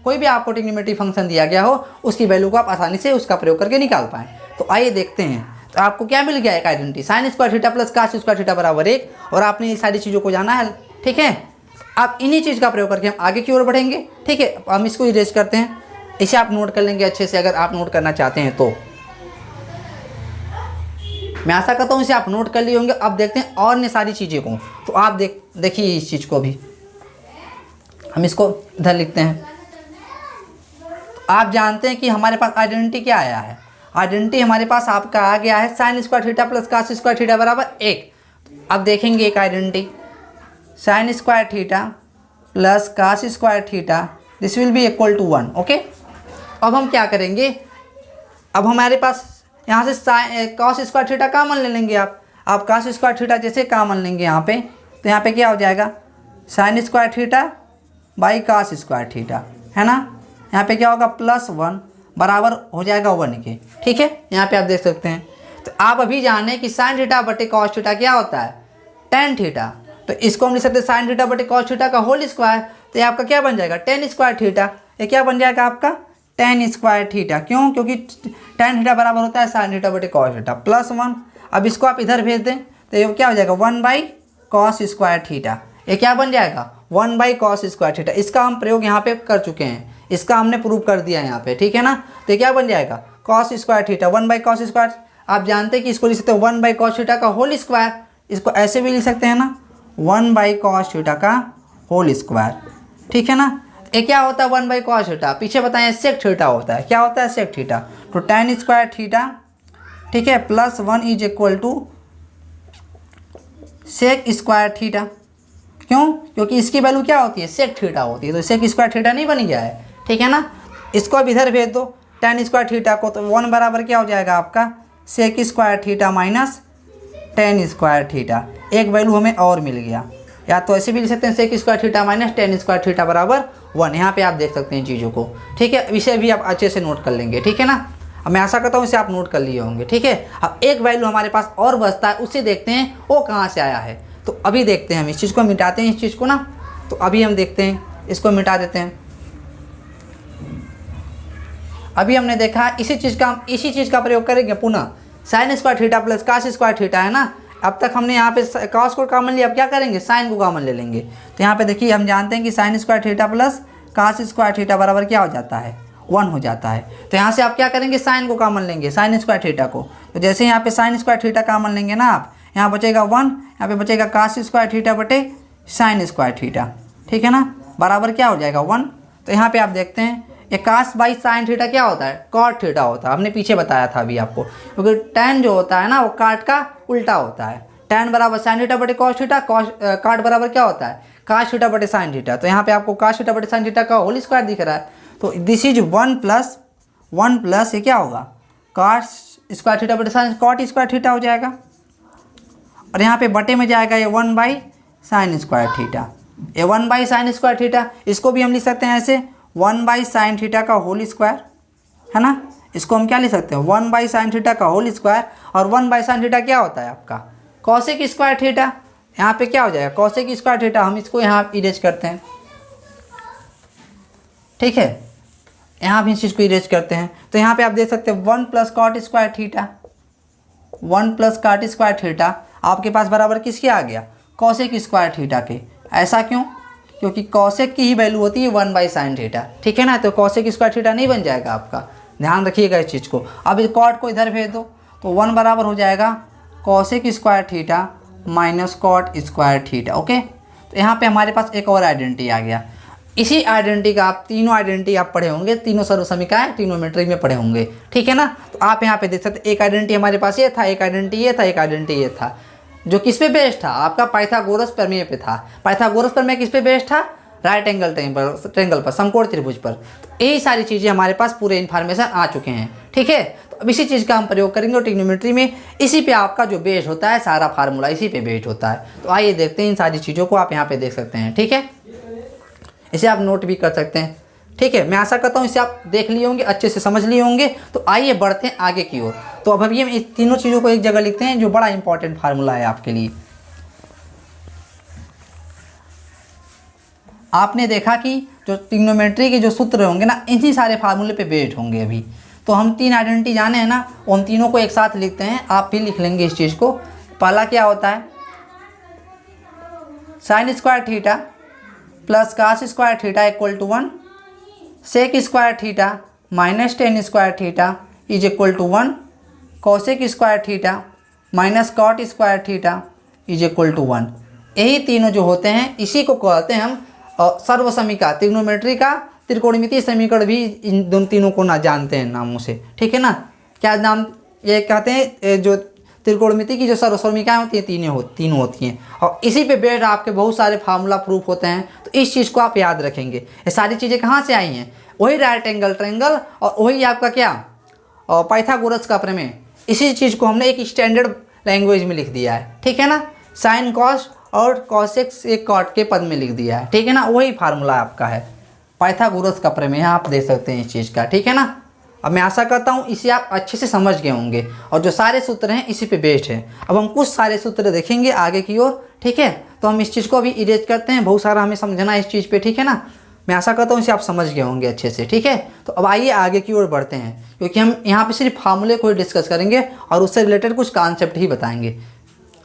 कोई भी आपको ट्रिग्नोमेट्री फंक्शन दिया गया हो, उसकी वैल्यू को आप आसानी से उसका प्रयोग करके निकाल पाएँ। तो आइए देखते हैं। तो आपको क्या मिल गया, एक identity sine square theta plus cos square theta बराबर 1, और आपने ये सारी चीज़ों को जाना है, ठीक है। आप इन्हीं चीज़ का प्रयोग करके हम आगे की ओर बढ़ेंगे, ठीक है। हम इसको इरेज करते हैं, इसे आप नोट कर लेंगे अच्छे से, अगर आप नोट करना चाहते हैं तो। मैं आशा करता हूँ इसे आप नोट कर लिए होंगे। अब देखते हैं और ने सारी चीज़ें को, तो आप देखिए इस चीज़ को भी हम इसको इधर लिखते हैं। तो आप जानते हैं कि हमारे पास आइडेंटिटी क्या आया है, आइडेंटिटी हमारे पास आपका आ गया है sine square theta plus cos square theta बराबर 1। अब देखेंगे एक identity sine square theta plus cos square theta, this will be equal to 1, okay. अब हम क्या करेंगे, अब हमारे पास यहाँ से कॉस स्क्वायर थीटा कॉमन ले लेंगे। आप कॉस स्क्वायर थीटा जैसे कॉमन लेंगे यहाँ पे, तो यहाँ पे क्या हो जाएगा sign square theta by cos square theta, है ना। यहाँ पे क्या होगा +1 बराबर हो जाएगा 1 के, ठीक है। यहाँ पे आप देख सकते हैं। तो आप अभी जाने कि साइन थीटा बटे कॉस थीटा क्या होता है, टेन थीटा। तो इसको हम लिख सकते हैं साइन थीटा बटे कॉस थीटा का होल स्क्वायर, तो ये आपका क्या बन जाएगा टेन स्क्वायर थीटा। ये क्या बन जाएगा आपका टेन स्क्वायर थीटा, क्यों, क्योंकि टेन थीटा बराबर होता है साइन थीटा बटे कॉस थीटा +1। अब इसको आप इधर भेज दें तो ये क्या हो जाएगा 1 बाई कॉस स्क्वायर थीटा। ये क्या बन जाएगा 1 बाई कॉस स्क्वायर थीटा। इसका हम प्रयोग यहाँ पे कर चुके हैं, इसका हमने प्रूव कर दिया है यहाँ पे, ठीक है ना। तो ये क्या बन जाएगा cos square theta 1 by cos square. आप जानते हैं कि इसको लिख सकते हैं 1 बाई कॉस थीटा का होल स्क्वायर, इसको ऐसे भी लिख सकते हैं ना 1 बाई कॉस थीटा का होल स्क्वायर, ठीक है ना। ये क्या होता है 1 बाई कॉस थीटा, पीछे बताएं सेक थीटा होता है। क्या होता है सेक थीटा, तो टेन स्क्वायर थीटा, ठीक है, +1 is equal to sec square theta. क्यों, क्योंकि इसकी वैल्यू क्या होती है सेक थीटा होती है, तो सेक स्क्वायर थीटा नहीं बन गया है, ठीक है ना। इसको अब इधर भेज दो टेन स्क्वायर थीटा को, तो 1 बराबर क्या हो जाएगा आपका sec square theta minus tan square theta. एक वैल्यू हमें और मिल गया, या तो ऐसे भी लिख सकते हैं sec square theta minus tan square theta बराबर 1। यहाँ पे आप देख सकते हैं चीज़ों को, ठीक है। इसे भी आप अच्छे से नोट कर लेंगे, ठीक है ना। अब मैं आशा करता हूँ इसे आप नोट कर लिए होंगे, ठीक है। अब एक वैल्यू हमारे पास और बचता है, उससे देखते हैं वो कहाँ से आया है। तो अभी देखते हैं, हम इस चीज़ को मिटाते हैं, इस चीज़ को ना। तो अभी हम देखते हैं, इसको मिटा देते हैं। अभी हमने देखा इसी चीज़ का प्रयोग करेंगे पुनः sine square theta plus cos square theta, है ना। अब तक हमने यहाँ पे कॉस को कॉमन लिया, अब क्या करेंगे साइन को कॉमन ले लेंगे। तो यहाँ पे देखिए हम जानते हैं कि sine square theta plus cos square theta बराबर क्या हो जाता है 1 हो जाता है। तो यहाँ से आप क्या करेंगे साइन को कॉमन लेंगे, साइन स्क्वायर थीटा को। तो जैसे यहाँ पे साइन स्क्वायर थीटा कॉमन लेंगे ना आप, यहाँ बचेगा 1, यहाँ पे बचेगा कास स्क्वायर थीटा बटे साइन स्क्वायर थीटा, ठीक है ना, बराबर क्या हो जाएगा 1। तो यहाँ पे आप देखते हैं ये कास बाई साइन थीटा क्या होता है कॉट थीटा होता है, हमने पीछे बताया था अभी आपको, क्योंकि टेन जो होता है ना वो काट का उल्टा होता है। टेन बराबर साइन थीटा बटे कॉस थीटा, काट बराबर क्या होता है कास थीटा बटे साइन थीटा। तो यहाँ पे आपको कास थीटा बटे साइन थीटा का होल स्क्वायर दिख रहा है, तो दिस इज 1 प्लस ये क्या होगा कास स्क्वायर थीटा बटे साइन कॉट स्क्वायर थीटा हो जाएगा, और यहाँ पे बटे में जाएगा ये 1 बाई साइन स्क्वायर थीटा, ये 1 बाई साइन स्क्वायर थीटा। इसको भी हम लिख सकते हैं ऐसे 1 बाई साइन थीटा का होल स्क्वायर, है ना। इसको हम क्या लिख सकते हैं 1 बाई साइन थीटा का होल स्क्वायर, और 1 बाई साइन थीटा क्या होता है आपका कॉसेक स्क्वायर थीटा। यहाँ पे क्या हो जाएगा कॉसेक स्क्वायर थीटा, हम इसको यहाँ इरेज करते हैं, ठीक है। यहाँ भी इस चीज़ को इरेज करते हैं। तो यहाँ पे आप देख सकते हैं 1 plus cot square theta, 1 plus cot square theta आपके पास बराबर किसके आ गया कॉसेक स्क्वायर थीटा के। ऐसा क्यों, क्योंकि कॉसेक की ही वैल्यू होती है 1 बाई साइन थीटा, ठीक है ना। तो कॉसेक स्क्वायर थीटा नहीं बन जाएगा आपका, ध्यान रखिएगा इस चीज़ को। अब इस कॉट को इधर भेज दो, तो 1 बराबर हो जाएगा cosec square theta minus cot square theta, okay. तो यहाँ पे हमारे पास एक और आइडेंटिटी आ गया। इसी आइडेंटिटी का आप तीनों आइडेंटिटी आप पढ़े होंगे, तीनों सर्वसमीकाएं ट्रिग्नोमेट्री में पढ़े होंगे, ठीक है ना। तो आप यहाँ पे देख सकते एक आइडेंटिटी हमारे पास ये था, एक आइडेंटिटी ये था, एक आइडेंटिटी ये था, जो किस पे बेस्ड था आपका पाइथागोरस प्रमेय पे था। पाइथागोरस प्रमेय किस पे बेस्ड था राइट एंगल ट्रायंगल पर, समकोण त्रिभुज पर। तो यही सारी चीज़ें हमारे पास पूरे इन्फॉर्मेशन आ चुके हैं, ठीक है। तो अब इसी चीज़ का हम प्रयोग करेंगे और ट्रिग्नोमेट्री में इसी पे आपका जो बेस्ड होता है सारा फार्मूला इसी पे बेस्ड होता है। तो आइए देखते हैं इन सारी चीज़ों को, आप यहाँ पे देख सकते हैं, ठीक है। इसे आप नोट भी कर सकते हैं, ठीक है, मैं आशा करता हूँ इसे आप देख लिए होंगे, अच्छे से समझ लिए होंगे। तो आइए बढ़ते हैं आगे की ओर। तो अब हम ये तीनों चीज़ों को एक जगह लिखते हैं जो बड़ा इंपॉर्टेंट फार्मूला है आपके लिए। आपने देखा कि जो ट्रिग्नोमेट्री के जो सूत्र होंगे ना, इन्हीं सारे फार्मूले पे बेस्ड होंगे अभी। तो हम 3 आइडेंटिटी जाने हैं ना, उन तीनों को एक साथ लिखते हैं। आप भी लिख लेंगे इस चीज़ को। पहला क्या होता है, sine square theta plus cos square theta equal to 1, sec square theta minus tan square theta is equal to 1, cosec square theta minus cot square theta is equal to 1। यही तीनों जो होते हैं, इसी को कहते हैं हम सर्वसमीका, त्रिग्नोमेट्री का त्रिकोणमितीय समीकरण भी इन दोनों तीनों को ना जानते हैं नामों से, ठीक है ना। क्या नाम ये कहते हैं, जो त्रिकोणमिति की जो सर्वसमीकाएं होती हैं तीनों होती हैं, और इसी पे बेस्ड आपके बहुत सारे फार्मूला प्रूफ होते हैं। तो इस चीज़ को आप याद रखेंगे। ये सारी चीज़ें कहाँ से आई हैं, वही राइट एंगल ट्रायंगल और वही आपका क्या पाइथागोरस का प्रमेय। इसी चीज़ को हमने एक स्टैंडर्ड लैंग्वेज में लिख दिया है, ठीक है ना। साइन कॉस और कॉसेक एक कॉट के पद में लिख दिया है, ठीक है ना। वही फार्मूला आपका है पाइथागोरस का प्रमेय, आप देख सकते हैं इस चीज़ का, ठीक है ना। अब मैं आशा करता हूँ इसे आप अच्छे से समझ गए होंगे, और जो सारे सूत्र हैं इसी पे बेस्ड है। अब हम कुछ सारे सूत्र देखेंगे आगे की ओर, ठीक है। तो हम इस चीज़ को अभी इरेज करते हैं, बहुत सारा हमें समझना है इस चीज़ पे, ठीक है ना। मैं आशा करता हूँ इसे आप समझ गए होंगे अच्छे से, ठीक है। तो अब आइए आगे की ओर बढ़ते हैं, क्योंकि हम यहाँ पे सिर्फ फार्मूले को ही डिस्कस करेंगे और उससे रिलेटेड कुछ कॉन्सेप्ट ही बताएंगे।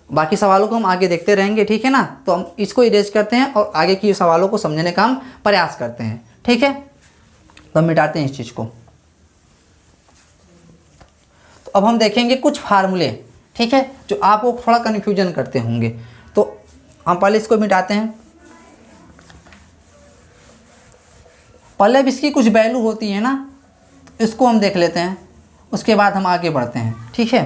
बाकी सवालों को हम आगे देखते रहेंगे, ठीक है ना। तो हम इसको इरेज करते हैं और आगे की सवालों को समझने का हम प्रयास करते हैं, ठीक है। तो हम मिटाते हैं इस चीज़ को। तो अब हम देखेंगे कुछ फार्मूले, ठीक है, जो आपको थोड़ा कन्फ्यूजन करते होंगे। तो हम पहले इसको मिटाते हैं। पहले भी इसकी कुछ वैल्यू होती है ना, इसको हम देख लेते हैं, उसके बाद हम आगे बढ़ते हैं, ठीक है।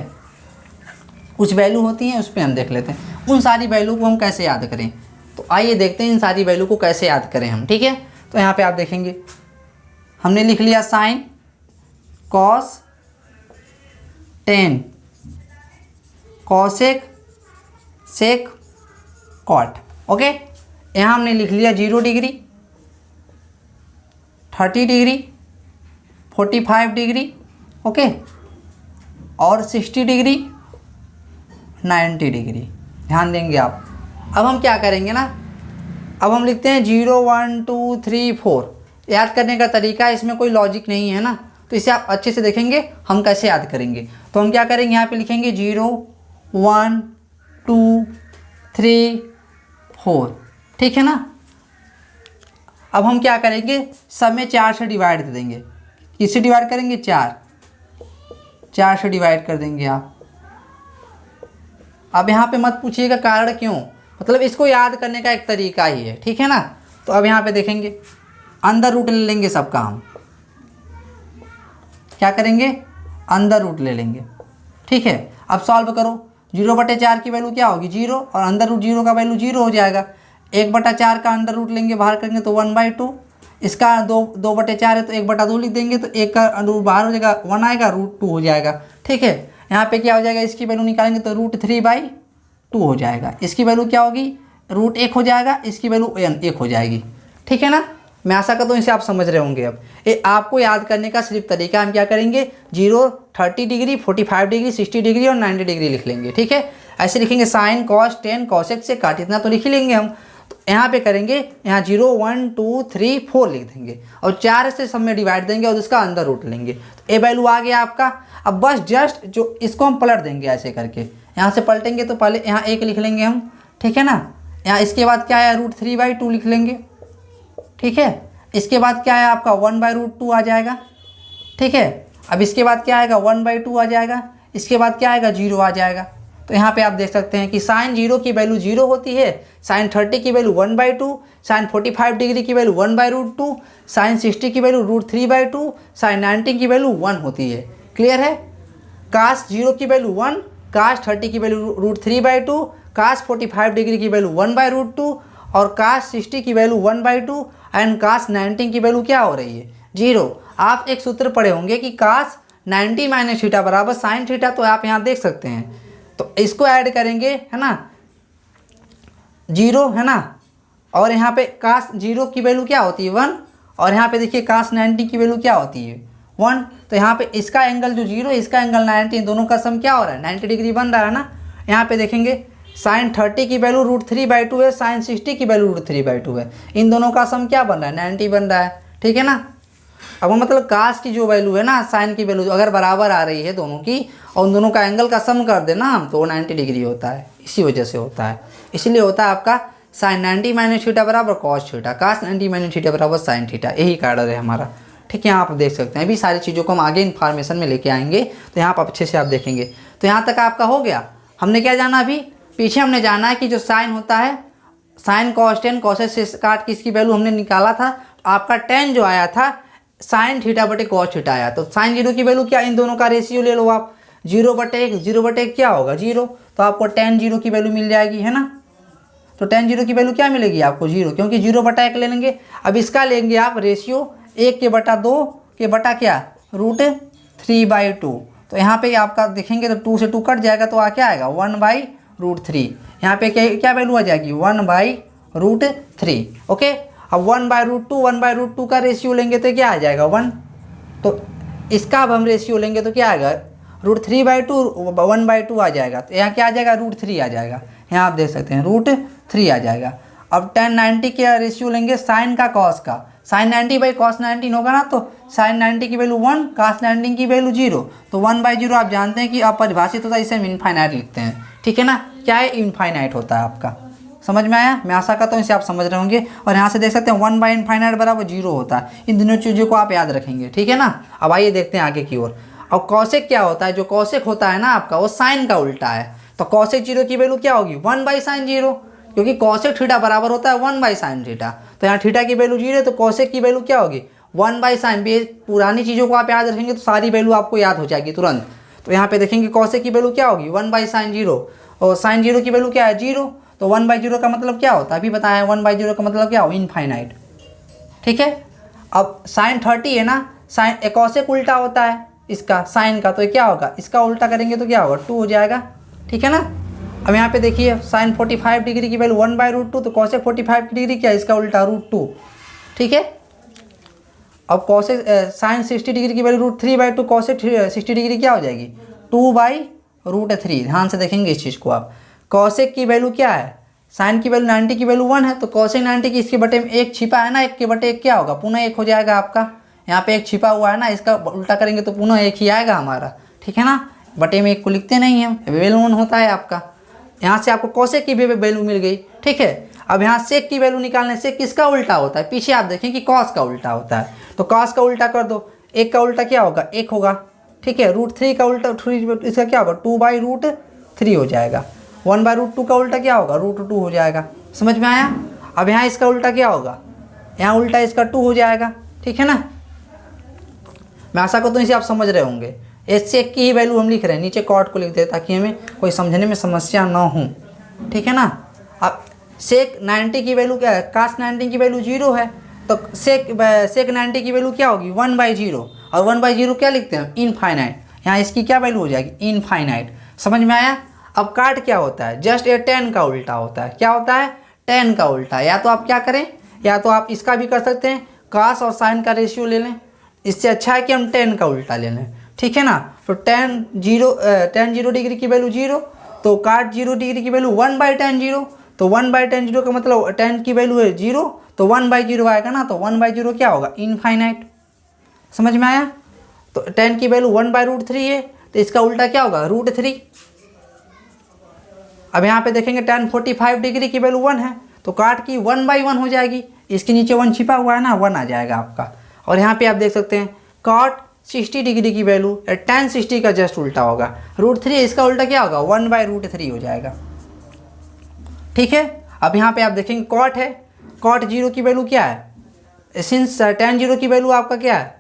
कुछ वैल्यू होती हैं, उस पर हम देख लेते हैं उन सारी वैल्यू को हम कैसे याद करें। तो आइए देखते हैं इन सारी वैल्यू को कैसे याद करें हम, ठीक है। तो यहाँ पे आप देखेंगे हमने लिख लिया sine cos tan cosec sec cot, okay. यहाँ हमने लिख लिया 0 डिग्री, 30 डिग्री, 45 डिग्री, ओके, और 60 डिग्री, 90 डिग्री। ध्यान देंगे आप। अब हम क्या करेंगे ना, अब हम लिखते हैं 0 1 2 3 4। याद करने का तरीका है, इसमें कोई लॉजिक नहीं है ना, तो इसे आप अच्छे से देखेंगे हम कैसे याद करेंगे। तो हम क्या करेंगे, यहाँ पे लिखेंगे 0 1 2 3 4, ठीक है ना। अब हम क्या करेंगे, सब में 4 से डिवाइड दे देंगे। किससे डिवाइड करेंगे, 4 से डिवाइड कर देंगे आप। अब यहाँ पे मत पूछिएगा कारण क्यों, मतलब इसको याद करने का एक तरीका ही है, ठीक है ना। तो अब यहाँ पे देखेंगे अंदर रूट ले लेंगे सबका, हम क्या करेंगे, अंदर रूट ले लेंगे, ठीक है। अब सॉल्व करो, 0/4 की वैल्यू क्या होगी, 0, और अंदर रूट 0 का वैल्यू 0 हो जाएगा। 1/4 का अंदर रूट लेंगे, बाहर करेंगे तो 1/2। इसका 2/4 है तो 1/2 लिख देंगे, तो 1 का रूट बाहर हो जाएगा, 1 आएगा, √2 हो जाएगा, ठीक है। यहाँ पे क्या हो जाएगा, इसकी वैल्यू निकालेंगे तो √3/2 हो जाएगा। इसकी वैल्यू क्या होगी, √1 हो जाएगा, इसकी वैल्यू 1 हो जाएगी, ठीक है ना। मैं आशा करता हूँ इसे आप समझ रहे होंगे। अब ये आपको याद करने का सिर्फ तरीका, हम क्या करेंगे 0 30 डिग्री 45 डिग्री 60 डिग्री और 90 डिग्री लिख लेंगे, ठीक है। ऐसे लिखेंगे साइन कॉस टेन कॉसेक से काट, इतना तो लिख ही लेंगे हम। तो यहाँ पे करेंगे, यहाँ 0 1 2 3 4 लिख देंगे और 4 से सब में डिवाइड देंगे और उसका अंदर रूट लेंगे। तो ये वैल्यू आ गया आपका। अब बस जस्ट जो इसको हम पलट देंगे ऐसे करके, यहाँ से पलटेंगे तो पहले यहाँ 1 लिख लेंगे हम, ठीक है ना। यहाँ इसके बाद क्या है, √3/2 लिख लेंगे, ठीक है। इसके बाद क्या है आपका 1/√2 आ जाएगा, ठीक है। अब इसके बाद क्या आएगा, 1/2 आ जाएगा। इसके बाद क्या आएगा, 0 आ जाएगा। तो यहाँ पे आप देख सकते हैं कि साइन 0 की वैल्यू 0 होती है, साइन 30 की वैल्यू 1/2, साइन 45 डिग्री की वैल्यू 1/√2, साइन 60 की वैल्यू √3/2, साइन 90 की वैल्यू 1 होती है। क्लियर है। कास 0 की वैल्यू 1, कास 30 की वैल्यू √3/2, कास 45 डिग्री की वैल्यू 1/√2 और कास 60 की वैल्यू 1/2 एंड कास 90 की वैल्यू क्या हो रही है, 0। आप एक सूत्र पढ़े होंगे कि कास 90 - थीटा बराबर साइन थीटा, तो आप यहाँ देख सकते हैं। तो इसको ऐड करेंगे, है ना, 0 है ना, और यहाँ पे कास 0 की वैल्यू क्या होती है 1 और यहाँ पे देखिए cos 90 की वैल्यू क्या होती है 1। तो यहाँ पे इसका एंगल जो 0, इसका एंगल 90, इन दोनों का सम क्या हो रहा है 90 डिग्री बन रहा है ना। यहाँ पे देखेंगे sin 30 की वैल्यू √3/2 है, sin 60 की वैल्यू √3/2 है, इन दोनों का सम क्या बन रहा है 90 बन रहा है, ठीक है ना। अब मतलब कास की जो वैल्यू है ना साइन की वैल्यू अगर बराबर आ रही है दोनों की और उन दोनों का एंगल का सम कर देना हम तो 90 डिग्री होता है, इसी वजह से होता है। इसलिए होता है आपका साइन 90 माइनस थीटा बराबर कॉस थीटा, कास 90 माइनस थीटा बराबर साइन थीटा, यही कारण है हमारा, ठीक है। यहाँ आप देख सकते हैं अभी सारी चीज़ों को हम आगे इन्फॉर्मेशन में लेके आएंगे तो यहाँ पर अच्छे से आप देखेंगे। तो यहाँ तक आपका हो गया। हमने क्या जाना अभी, पीछे हमने जाना है कि जो साइन होता है साइन कॉस टेन कॉसेस से काट की इसकी वैल्यू हमने निकाला था, आपका टेन जो आया था साइन थीटा बटे कॉस थीटा आया। तो साइन 0 की वैल्यू क्या, इन दोनों का रेशियो ले लो आप 0/1, 0/1 क्या होगा 0, तो आपको tan 0 की वैल्यू मिल जाएगी, है ना। तो tan 0 की वैल्यू क्या मिलेगी आपको 0, क्योंकि 0/1 ले लेंगे। अब इसका लेंगे आप रेशियो 1/2 के बटा क्या √3/2। तो यहाँ पे आपका देखेंगे तो 2 से 2 कट जाएगा तो क्या आएगा 1/√3। यहाँ पे क्या वैल्यू आ जाएगी 1/√3। ओके, अब 1/√2 1/√2 का रेशियो लेंगे तो क्या आ जाएगा 1। तो इसका अब हम रेशियो लेंगे तो क्या आएगा √3/2 1/2 आ जाएगा। तो यहाँ क्या आ जाएगा √3 आ जाएगा। यहाँ आप देख सकते हैं √3 आ जाएगा। अब tan 90 के रेशियो लेंगे साइन का कॉस का, साइन 90/cos 90 होगा ना, तो साइन 90 की वैल्यू 1, cos 90 की वैल्यू 0। तो 1/0 आप जानते हैं कि अपरिभाषित होता है, इसे हम इनफाइनाइट लिखते हैं, ठीक है ना। क्या है इनफाइनाइट होता है आपका, समझ में आया। मैं आशा करता हूँ इसे आप समझ रहे होंगे। और यहाँ से देख सकते हैं 1/∞ बराबर 0 होता है। इन दोनों चीज़ों को आप याद रखेंगे, ठीक है ना। अब आइए देखते हैं आगे की ओर। अब कॉसेक क्या होता है, जो कॉसेक होता है ना आपका वो साइन का उल्टा है। तो कॉसेक 0 की वैल्यू क्या होगी 1/sin 0, क्योंकि कॉसेक थीटा बराबर होता है 1/sin थीटा। तो यहाँ थीटा की वैल्यू 0 है तो कॉसेक की वैल्यू क्या होगी 1/sin। पुरानी चीज़ों को आप याद रखेंगे तो सारी वैल्यू आपको याद हो जाएगी तुरंत। तो यहाँ पे देखेंगे कॉसेक की वैल्यू क्या होगी 1/sin 0 और sin 0 की वैल्यू क्या है 0। तो 1/0 का मतलब क्या होता है अभी बताया, 1/0 का मतलब क्या हो इनफाइनाइट, ठीक है। अब साइन 30 है ना, साइन कॉसेक उल्टा होता है इसका साइन का, तो ये क्या होगा इसका उल्टा करेंगे तो क्या होगा 2 हो जाएगा, ठीक है ना। अब यहाँ पे देखिए साइन 45 डिग्री की वैल्यू 1/√2, तो कॉसेक 45 डिग्री क्या है इसका उल्टा √2, ठीक है। अब कॉसेक साइन 60 डिग्री की वैल्यू √3/2, कॉसेक 60 डिग्री क्या हो जाएगी 2/√3। ध्यान से देखेंगे इस चीज़ को आप। कॉसेक की वैल्यू क्या है, साइन की वैल्यू 90 की वैल्यू 1 है, तो कॉसेक 90 की इसके बटे में 1 छिपा है ना, 1 के बटे 1 क्या होगा पुनः 1 हो जाएगा आपका। यहाँ पे 1 छिपा हुआ है ना, इसका उल्टा करेंगे तो पुनः 1 ही आएगा हमारा, ठीक है ना। बटे में 1 को लिखते नहीं हम, वैल्यू 1 होता है आपका। यहाँ से आपको कॉसेक की भी वैल्यू मिल गई, ठीक है। अब यहाँ सेक की वैल्यू निकालने से किसका उल्टा होता है, पीछे आप देखें कि कॉस का उल्टा होता है। तो कॉस का उल्टा कर दो, 1 का उल्टा क्या होगा 1 होगा, ठीक है। √3 का उल्टा इसका क्या होगा 2/√3 हो जाएगा। 1/√2 का उल्टा क्या होगा √2 हो जाएगा, समझ में आया। अब यहाँ इसका उल्टा क्या होगा, यहाँ उल्टा इसका 2 हो जाएगा, ठीक है ना। मैं आशा करता हूँ इसे आप समझ रहे होंगे। इस सेक की ही वैल्यू हम लिख रहे हैं, नीचे कॉट को लिख दे ताकि हमें कोई समझने में समस्या ना हो, ठीक है ना। अब सेक 90 की वैल्यू क्या है, कास 90 की वैल्यू 0 है, तो सेक 90 की वैल्यू क्या होगी 1/0, और 1/0 क्या लिखते हैं इनफाइनाइट। यहाँ इसकी क्या वैल्यू हो जाएगी इनफाइनाइट, समझ में आया। अब काट क्या होता है, जस्ट ये tan का उल्टा होता है। क्या होता है tan का उल्टा। या तो आप क्या करें, या तो आप इसका भी कर सकते हैं, कास और साइन का रेशियो ले लें। इससे अच्छा है कि हम tan का उल्टा ले लें, ठीक है ना। तो tan 0 डिग्री की वैल्यू 0, तो काट 0 डिग्री की वैल्यू 1/tan 0, तो 1/tan 0 का मतलब tan की वैल्यू है 0, तो 1/0 आएगा ना, तो 1/0 क्या होगा इनफाइनाइट, समझ में आया। तो tan की वैल्यू 1/√3 है, तो इसका उल्टा क्या होगा √3। अब यहाँ पे देखेंगे tan 45 डिग्री की वैल्यू 1 है, तो काट की 1/1 हो जाएगी, इसके नीचे 1 छिपा हुआ है ना, 1 आ जाएगा आपका। और यहाँ पे आप देख सकते हैं cot 60 डिग्री की वैल्यू tan 60 का जस्ट उल्टा होगा √3, इसका उल्टा क्या होगा 1/√3 हो जाएगा, ठीक है। अब यहाँ पे आप देखेंगे cot है, cot 0 की वैल्यू क्या है, सिंस tan 0 की वैल्यू आपका क्या है,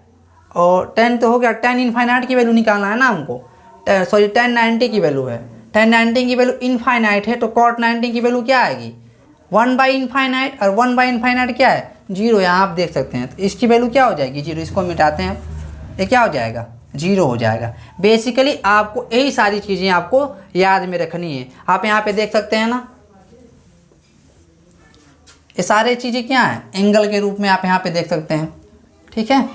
और tan तो हो गया, tan इनफाइनाइट की वैल्यू निकालना है ना हमको, सॉरी tan 90 की वैल्यू है, tan 90 की वैल्यू इनफाइनाइट है, तो cot 90 की वैल्यू क्या आएगी 1/∞, और 1/∞ क्या है 0। यहाँ आप देख सकते हैं, तो इसकी वैल्यू क्या हो जाएगी 0, इसको मिटाते हैं, ये क्या हो जाएगा 0 हो जाएगा। बेसिकली आपको यही सारी चीज़ें आपको याद में रखनी है। आप यहाँ पे देख सकते हैं ना, ये सारी चीज़ें क्या हैं एंगल के रूप में आप यहाँ पे देख सकते हैं, ठीक है,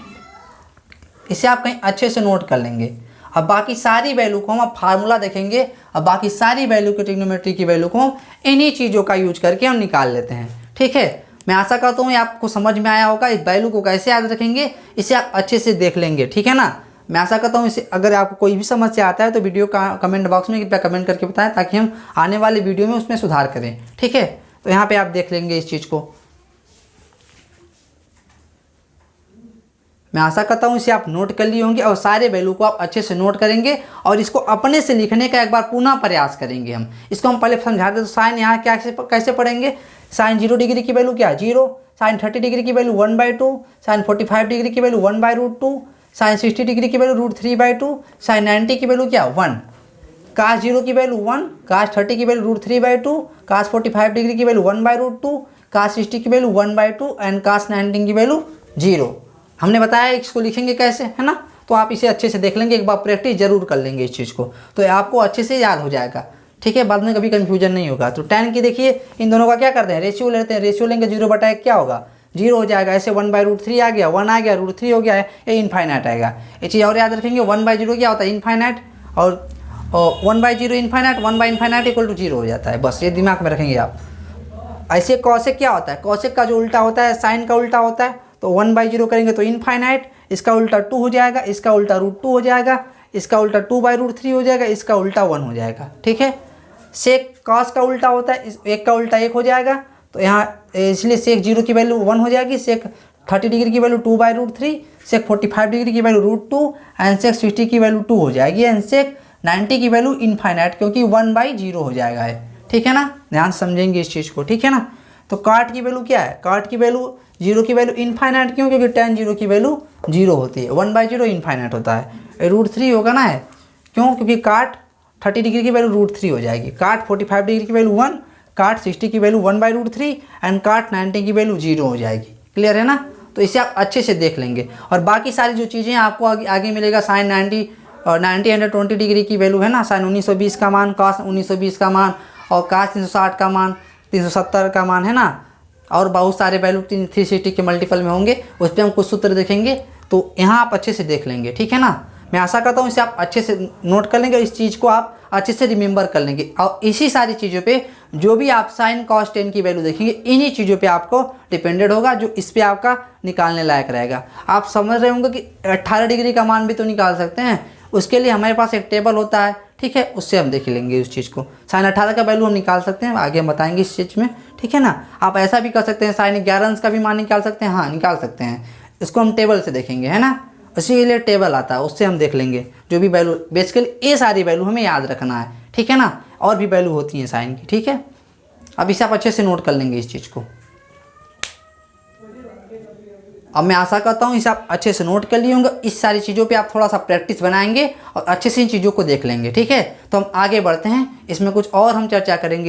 इसे आप कहीं अच्छे से नोट कर लेंगे। अब बाकी सारी वैल्यू को हम अब फार्मूला देखेंगे, अब बाकी सारी वैल्यू की ट्रिग्नोमेट्री की वैल्यू को हम इन्हीं चीज़ों का यूज करके हम निकाल लेते हैं। ठीक है, मैं आशा करता हूँ ये आपको समझ में आया होगा। इस वैल्यू को कैसे याद रखेंगे इसे आप अच्छे से देख लेंगे। ठीक है ना, मैं आशा करता हूँ इसे, अगर आपको कोई भी समस्या आता है तो वीडियो का कमेंट बॉक्स में कृपया कमेंट करके बताएं, ताकि हम आने वाले वीडियो में उसमें सुधार करें। ठीक है, तो यहाँ पे आप देख लेंगे इस चीज़ को। मैं आशा करता हूँ इसे आप नोट कर लिए होंगे और सारे वैल्यू को आप अच्छे से नोट करेंगे और इसको अपने से लिखने का एक बार पुनः प्रयास करेंगे। हम इसको हम पहले समझा दें। तो साइन यहाँ क्या कैसे पढ़ेंगे, साइन 0 डिग्री की वैल्यू क्या 0, साइन 30 डिग्री की वैल्यू 1/2, साइन 45 डिग्री की वैल्यू 1/√2, साइन 60 डिग्री की वैल्यू √3/2, साइन 90 की वैल्यू क्या 1, कास 0 की वैल्यू 1, कास 30 की वैल्यू √3/2, कास 45 डिग्री की वैल्यू 1/√2, कास 60 की वैल्यू 1/2 एंड कास 90 की वैल्यू 0। हमने बताया इसको लिखेंगे कैसे, है ना। तो आप इसे अच्छे से देख लेंगे, एक बार प्रैक्टिस जरूर कर लेंगे इस चीज़ को, तो आपको अच्छे से याद हो जाएगा। ठीक है, बाद में कभी कन्फ्यूजन नहीं होगा। तो tan की देखिए, इन दोनों का क्या करते हैं, रेशियो लेते हैं। रेशियो लेंगे 0/1 क्या होगा 0 हो जाएगा। ऐसे 1/√3 आ गया, 1 आ गया, √3 हो गया है, ये इनफाइनाइट आएगा। ये चीज़ और याद रखेंगे, 1/0 क्या होता है इनफाइनाइट, और 1/0 इनफाइनाइट, 1/∞ इक्वल टू 0 हो जाता है। बस ये दिमाग में रखेंगे आप। ऐसे कॉसेक क्या होता है, कॉसेक का जो उल्टा होता है साइन का उल्टा होता है। तो 1/0 करेंगे तो इनफाइनाइट, इसका उल्टा 2 हो जाएगा, इसका उल्टा √2 हो जाएगा, इसका उल्टा 2/√3 हो जाएगा, इसका उल्टा 1 हो जाएगा। ठीक है, सेक कॉस का उल्टा होता है, एक का उल्टा 1 हो जाएगा। तो यहाँ इसलिए सेक 0 की वैल्यू 1 हो जाएगी, सेक 30 डिग्री की वैल्यू 2/√3, सेक 45 डिग्री की वैल्यू √2 एंड सेक 60 की वैल्यू 2 हो जाएगी एंड सेक 90 की वैल्यू इनफाइनाइट, क्योंकि 1/0 हो जाएगा है। ठीक है ना, ध्यान समझेंगे इस चीज़ को। ठीक है ना, तो काट की वैल्यू क्या है, काट की वैल्यू 0 की वैल्यू इनफाइनाइट क्यों, क्योंकि tan 0 की वैल्यू 0 होती है, 1/0 इनफाइनाइट होता है। √3 होगा ना है, क्यों, क्योंकि काट 30 डिग्री की वैल्यू √3 हो जाएगी, काट 45 डिग्री की वैल्यू 1, काट 60 की वैल्यू 1/√3 एंड काट 90 की वैल्यू 0 हो जाएगी। क्लियर है ना, तो इसे आप अच्छे से देख लेंगे। और बाकी सारी जो चीज़ें आपको आगे मिलेगा, साइन 90 और 90 120 डिग्री की वैल्यू है ना, साइन 1920 का मान, कास 1920 का मान, और कास 360 का मान, 370 का मान, है ना। और बहुत सारे वैल्यू 360 के मल्टीपल में होंगे, उस पर हम कुछ सूत्र देखेंगे। तो यहाँ आप अच्छे से देख लेंगे। ठीक है ना, मैं आशा करता हूँ इसे आप अच्छे से नोट कर लेंगे और इस चीज़ को आप अच्छे से रिमेंबर कर लेंगे। और इसी सारी चीज़ों पे जो भी आप साइन कॉस टेन की वैल्यू देखेंगे, इन्हीं चीज़ों पे आपको डिपेंडेड होगा, जो इस पे आपका निकालने लायक रहेगा। आप समझ रहे होंगे कि 18 डिग्री का मान भी तो निकाल सकते हैं, उसके लिए हमारे पास एक टेबल होता है। ठीक है, उससे हम देख लेंगे उस चीज़ को। साइन 18 का वैल्यू हम निकाल सकते हैं, आगे हम बताएंगे इस चीज़ में। ठीक है ना, आप ऐसा भी कर सकते हैं, साइन 11 अंश का भी मान निकाल सकते हैं, हाँ निकाल सकते हैं। इसको हम टेबल से देखेंगे, है ना, उसी के लिए टेबल आता है, उससे हम देख लेंगे जो भी वैल्यू। बेसिकली ये सारी वैल्यू हमें याद रखना है। ठीक है ना, और भी वैल्यू होती हैं साइन की। ठीक है, अब इसे आप अच्छे से नोट कर लेंगे इस चीज़ को। अब मैं आशा करता हूँ इसे आप अच्छे से नोट कर लिए होंगे। इस सारी चीज़ों पे आप थोड़ा सा प्रैक्टिस बनाएंगे और अच्छे से इन चीज़ों को देख लेंगे। ठीक है, तो हम आगे बढ़ते हैं, इसमें कुछ और हम चर्चा करेंगे।